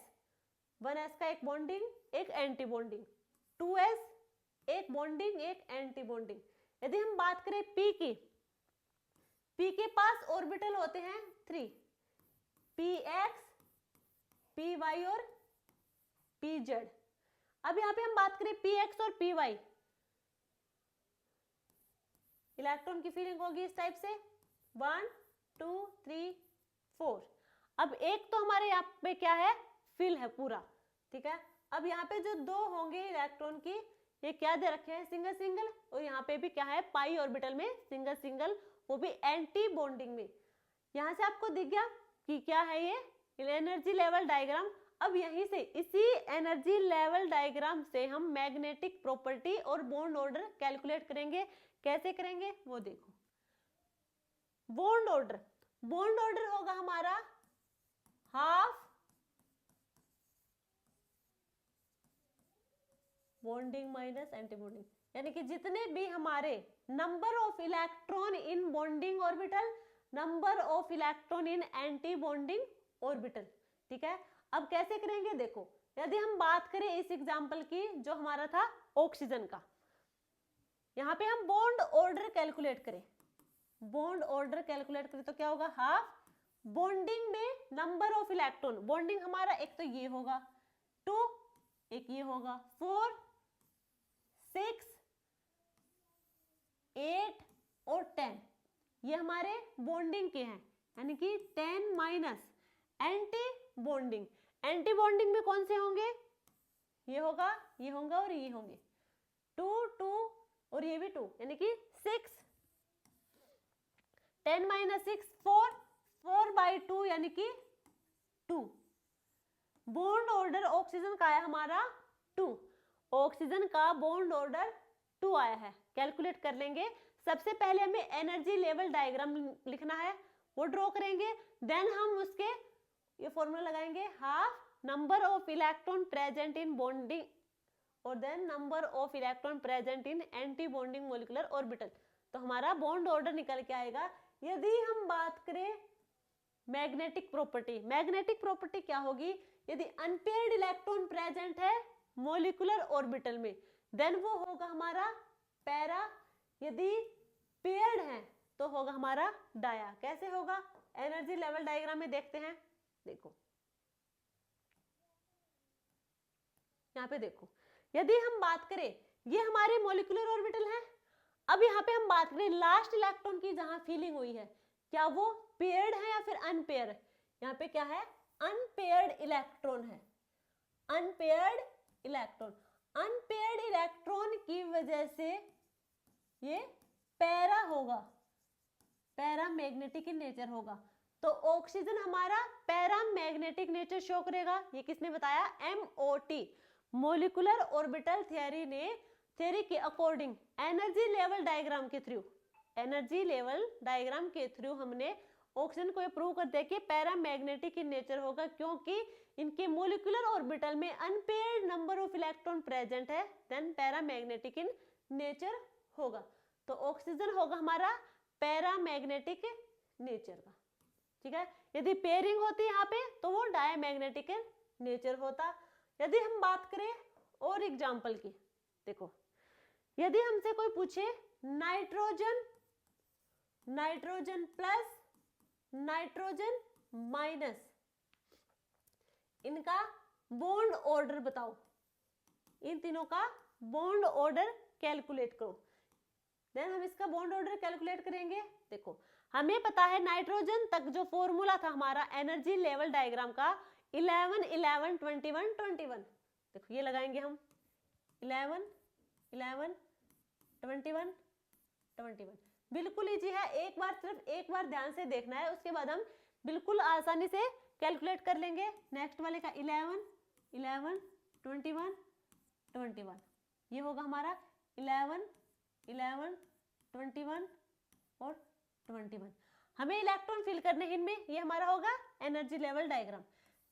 का एक बॉन्डिंग एक एंटी बॉन्डिंग, 2s एक बॉन्डिंग एक एंटी बॉन्डिंग। यदि हम बात करें p की, p के पास ऑर्बिटल होते हैं 3, px py और pz। अब यहाँ पे हम बात करें px और py, इलेक्ट्रॉन की फीलिंग होगी इस टाइप से 1 2 3 4। अब एक तो हमारे यहाँ पे क्या है, फिल है पूरा। ठीक है, अब यहाँ पे जो दो होंगे इलेक्ट्रॉन की, ये क्या दे रखे हैं, सिंगल सिंगल, और यहाँ पे भी क्या है, पाई ऑर्बिटल में सिंगल सिंगल, वो भी एंटी बॉन्डिंग में। यहाँ से आपको दिख गया कि क्या है ये एनर्जी लेवल डायग्राम। अब यहीं से इसी एनर्जी लेवल डायग्राम से हम मैग्नेटिक प्रॉपर्टी और बॉन्ड ऑर्डर कैलकुलेट करेंगे। कैसे करेंगे वो देखो। बॉन्ड ऑर्डर होगा हमारा half bonding minus anti bonding, यानी कि जितने भी हमारे number of electron in bonding orbital, number of electron in anti bonding orbital. ठीक है, अब कैसे करेंगे देखो। यदि हम बात करें इस एग्जांपल की जो हमारा था ऑक्सीजन का, यहाँ पे हम बॉन्ड ऑर्डर कैलकुलेट करें, तो क्या होगा, हाफ बॉन्डिंग में नंबर ऑफ इलेक्ट्रॉन, बॉन्डिंग हमारा एक तो ये होगा 2, एक ये होगा 4 6 8 और 10, ये हमारे बॉन्डिंग के हैं, यानी कि 10 माइनस एंटी बॉन्डिंग में कौन से होंगे, ये होगा और ये होंगे 2 2 और ये भी 2, यानी कि 6 10 माइनस 6 4/2 यानी कि 2। बॉन्ड ऑर्डर ऑक्सीजन का है हमारा 2, ऑक्सीजन का बॉन्ड ऑर्डर 2 आया है। कैलकुलेट कर लेंगे। सबसे पहले हमें एनर्जी लेवल डायग्राम लिखना है, वो ड्रॉ करेंगे। देन हम उसके ये फॉर्मूला लगाएंगे, half number of electron present in bonding और then number of electron present in anti bonding molecular orbital. तो हमारा बॉन्ड ऑर्डर निकल के आएगा। यदि हम बात करें मैग्नेटिक प्रॉपर्टी क्या होगी, यदि अनपेयर्ड इलेक्ट्रॉन प्रेजेंट है मॉलिक्यूलर ऑर्बिटल में, देन वो होगा हमारा पैरा, यदि पेयर्ड है तो होगा हमारा डाया। कैसे होगा, एनर्जी लेवल डायग्राम में देखते हैं। देखो यहाँ पे देखो, यदि हम बात करें ये हमारे मॉलिक्यूलर ऑर्बिटल है। अब यहाँ पे हम बात करें लास्ट इलेक्ट्रॉन की जहां फीलिंग हुई है, क्या वो पेयर्ड है या फिर अनपेयर्ड। यहाँ पे क्या है, अनपेयर्ड इलेक्ट्रॉन है, अनपेयर्ड इलेक्ट्रॉन की वजह से ये पैरा होगा, पैरामैग्नेटिक इन नेचर होगा। तो ऑक्सीजन हमारा पैरामैग्नेटिक नेचर शो करेगा। ये किसने बताया, MOT, मॉलिक्यूलर ऑर्बिटल थ्योरी के अकॉर्डिंग एनर्जी लेवल डायग्राम के थ्रू हमने ऑक्सीजन को प्रूव कर दिया कि पैरामैग्नेटिक इन नेचर होगा, क्योंकि इनके मॉलिक्यूलर ऑर्बिटल में unpaired number of electron present है, देन पैरामैग्नेटिक इन नेचर होगा। तो ऑक्सीजन होगा हमारा पैरामैग्नेटिक नेचर का। ठीक है। यदि पेयरिंग होती यहाँ पे तो वो डायमैग्नेटिक इन नेचर होता। यदि हम बात करें और एग्जाम्पल की, देखो यदि हमसे कोई पूछे नाइट्रोजन प्लस नाइट्रोजन माइनस, इनका बॉन्ड ऑर्डर बताओ, इन तीनों का बॉन्ड ऑर्डर कैलकुलेट करो। देन हम इसका बॉन्ड ऑर्डर कैलकुलेट करेंगे। देखो हमें पता है नाइट्रोजन तक जो फॉर्मूला था हमारा एनर्जी लेवल डायग्राम का 11 11 21 21। देखो ये लगाएंगे हम 11 11 21 21। बिल्कुल इजी है, एक बार सिर्फ एक बार ध्यान से देखना है, उसके बाद हम बिल्कुल आसानी से कैलकुलेट कर लेंगे। नेक्स्ट वाले का 11 11 21 21, ये होगा हमारा 11 11 21 और 21। हमें इलेक्ट्रॉन फिल करने इनमें, ये हमारा होगा एनर्जी लेवल डायग्राम।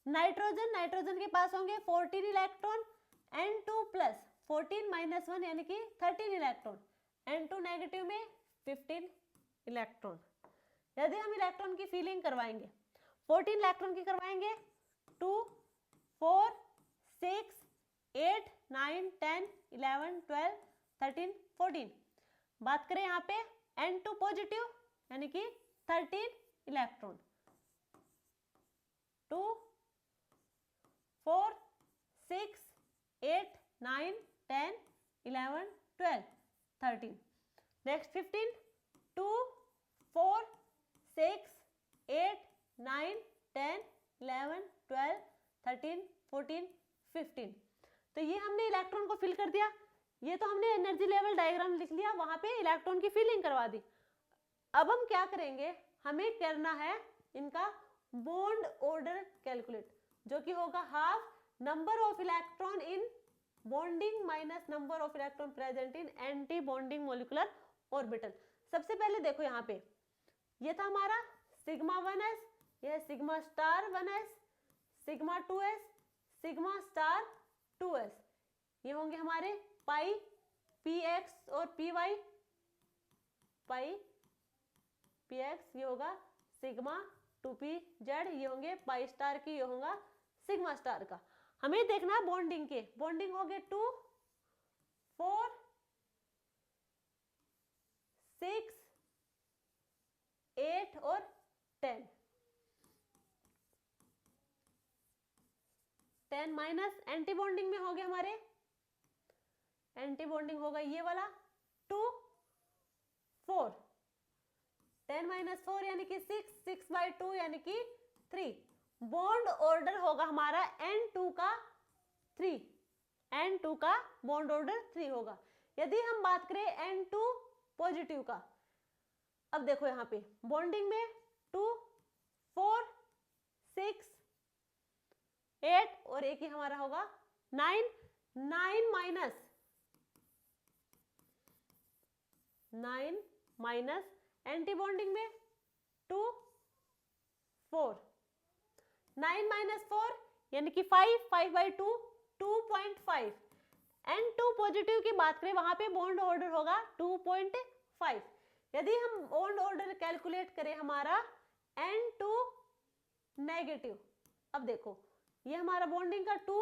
नाइट्रोजन के पास होंगे 14 इलेक्ट्रॉन, N2 प्लस 14 माइनस 1 यानी कि 13 इलेक्ट्रॉन, N2 नेगेटिव में 15 इलेक्ट्रॉन। यदि हम इलेक्ट्रॉन की फिलिंग करवाएंगे, 14 इलेक्ट्रॉन की करवाएंगे, 2 4 6 8 9 10 11 12 13 14। बात करें यहाँ पे N2 पॉजिटिव यानी कि 13 इलेक्ट्रॉन, 2 4 6 8 9 10 11 12 13। नेक्स्ट 15, 2 4 6 8 9 10 11 12 13 14 15। तो ये हमने इलेक्ट्रॉन को फिल कर दिया। ये तो हमने एनर्जी लेवल डायग्राम लिख लिया, वहां पे इलेक्ट्रॉन की फिलिंग करवा दी। अब हम क्या करेंगे, हमें करना है इनका बॉन्ड ऑर्डर कैलकुलेट, जो कि होगा half number of electron in bonding minus number of electron present in anti bonding molecular orbital. सबसे पहले देखो यहाँ पे ये था हमारा सिग्मा 1s, यह sigma star 1s, sigma 2s, sigma star 2s, ये होंगे हमारे पाई px और py, पाई px ये होगा सिग्मा 2pz, ये होंगे पाई स्टार की, ये होगा सिग्मा स्टार का। हमें देखना है बॉन्डिंग के, बॉन्डिंग हो गए 2 4 6 8 और 10। 10 माइनस एंटी बॉन्डिंग में हो गए हमारे, एंटी बॉन्डिंग होगा ये वाला 2 4, 10 माइनस 4 यानी कि 6, 6/2 यानी कि 3। बॉन्ड ऑर्डर होगा हमारा N2 का 3, N2 का बॉन्ड ऑर्डर 3 होगा। यदि हम बात करें N2 पॉजिटिव का, अब देखो यहाँ पे बॉन्डिंग में 2 4 6 8 और एक ही हमारा होगा 9, 9 माइनस एंटी बॉन्डिंग में 2 4, 9 माइनस 4 यानी कि 5, 5/2 2.5। N2 पॉजिटिव की बात करें वहां पे बॉन्ड ऑर्डर होगा 2.5। यदि हम बॉन्ड ऑर्डर कैलकुलेट करें हमारा N2 नेगेटिव, अब देखो ये हमारा बॉन्डिंग का 2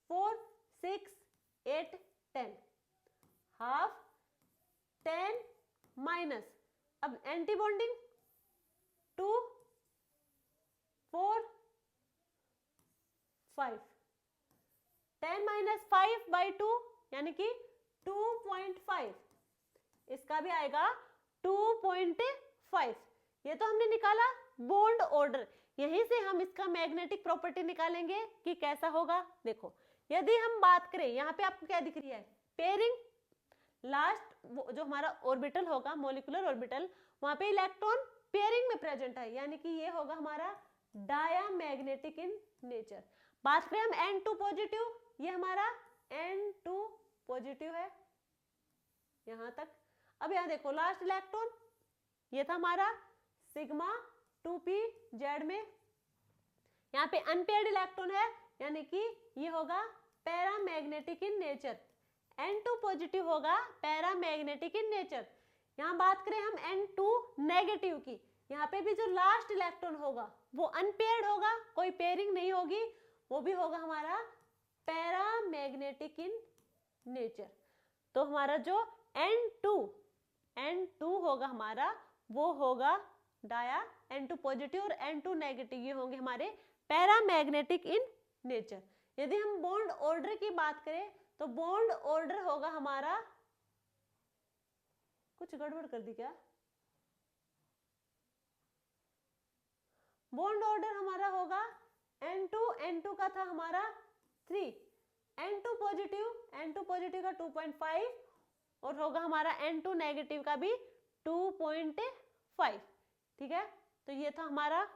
4 6 8 10, हाफ 10 माइनस, अब एंटी बॉन्डिंग 2 4 5, 10 माइनस 5/2 यानी कि 2.5, इसका भी आएगा 2.5। ये तो हमने निकाला बॉन्ड ऑर्डर। यहीं से हम इसका मैग्नेटिक प्रॉपर्टी निकालेंगे कि कैसा होगा। देखो यदि हम बात करें, यहाँ पे आपको क्या दिख रही है, पेयरिंग, लास्ट जो हमारा ऑर्बिटल होगा मॉलिक्यूलर ऑर्बिटल, वहां पे इलेक्ट्रॉन पेयरिंग में प्रेजेंट है, यानी कि ये होगा हमारा डायमैग्नेटिक इन नेचर। बात करें हम N2 पॉजिटिव, ये हमारा N2 पॉजिटिव है यहां तक। अब यहां देखो लास्ट इलेक्ट्रॉन, ये था हमारा सिग्मा 2pz में, यहाँ पे अनपेयर्ड इलेक्ट्रॉन है, यानी कि ये होगा paramagnetic in nature. N2 positive होगा पैरामैग्नेटिक इन नेचर। यहाँ बात करें हम N2 नेगेटिव की, यहाँ पे भी जो लास्ट इलेक्ट्रॉन होगा वो अनपेयर्ड होगा, कोई पेयरिंग नहीं होगी, वो भी होगा हमारा पैरामैग्नेटिक इन नेचर। तो हमारा जो N2 होगा हमारा, वो होगा डाया N2 पॉजिटिव और N2 नेगेटिव, ये होंगे हमारे पैरामैग्नेटिक इन नेचर। यदि हम बॉन्ड ऑर्डर की बात करें तो बॉन्ड ऑर्डर होगा हमारा, कुछ गड़बड़ कर दी क्या? बॉन्ड ऑर्डर हमारा होगा N2 का था हमारा 3, N2 पॉजिटिव का 2.5 और होगा हमारा N2 नेगेटिव का भी 2.5। ठीक है, तो ये था हमारा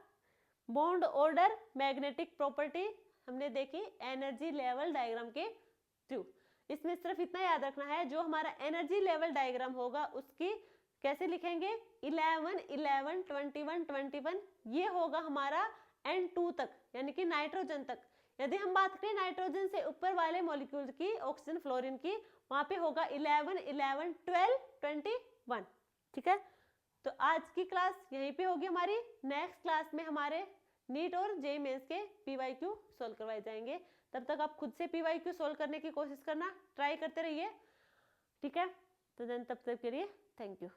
बॉन्ड ऑर्डर मैग्नेटिक प्रॉपर्टी, हमने देखी एनर्जी लेवल डायग्राम के थ्रू। इसमें सिर्फ इतना याद रखना है, जो हमारा एनर्जी लेवल डायग्राम होगा उसकी कैसे लिखेंगे, 11 11 21 21, ये होगा हमारा N2 तक, यानी कि नाइट्रोजन तक। यदि हम बात करें नाइट्रोजन से ऊपर वाले मॉलिक्यूल की, ऑक्सीजन फ्लोरीन की, वहां पे होगा 11 11 12 21। ठीक है, तो आज की क्लास यहीं पे होगी हमारी। नेक्स्ट क्लास में हमारे नीट और जेईई मेंस के PYQ सोल्व करवाए जाएंगे। तब तक आप खुद से PYQ सोल्व करने की कोशिश करना, ट्राई करते रहिए। ठीक है, तो तब तक के लिए थैंक यू।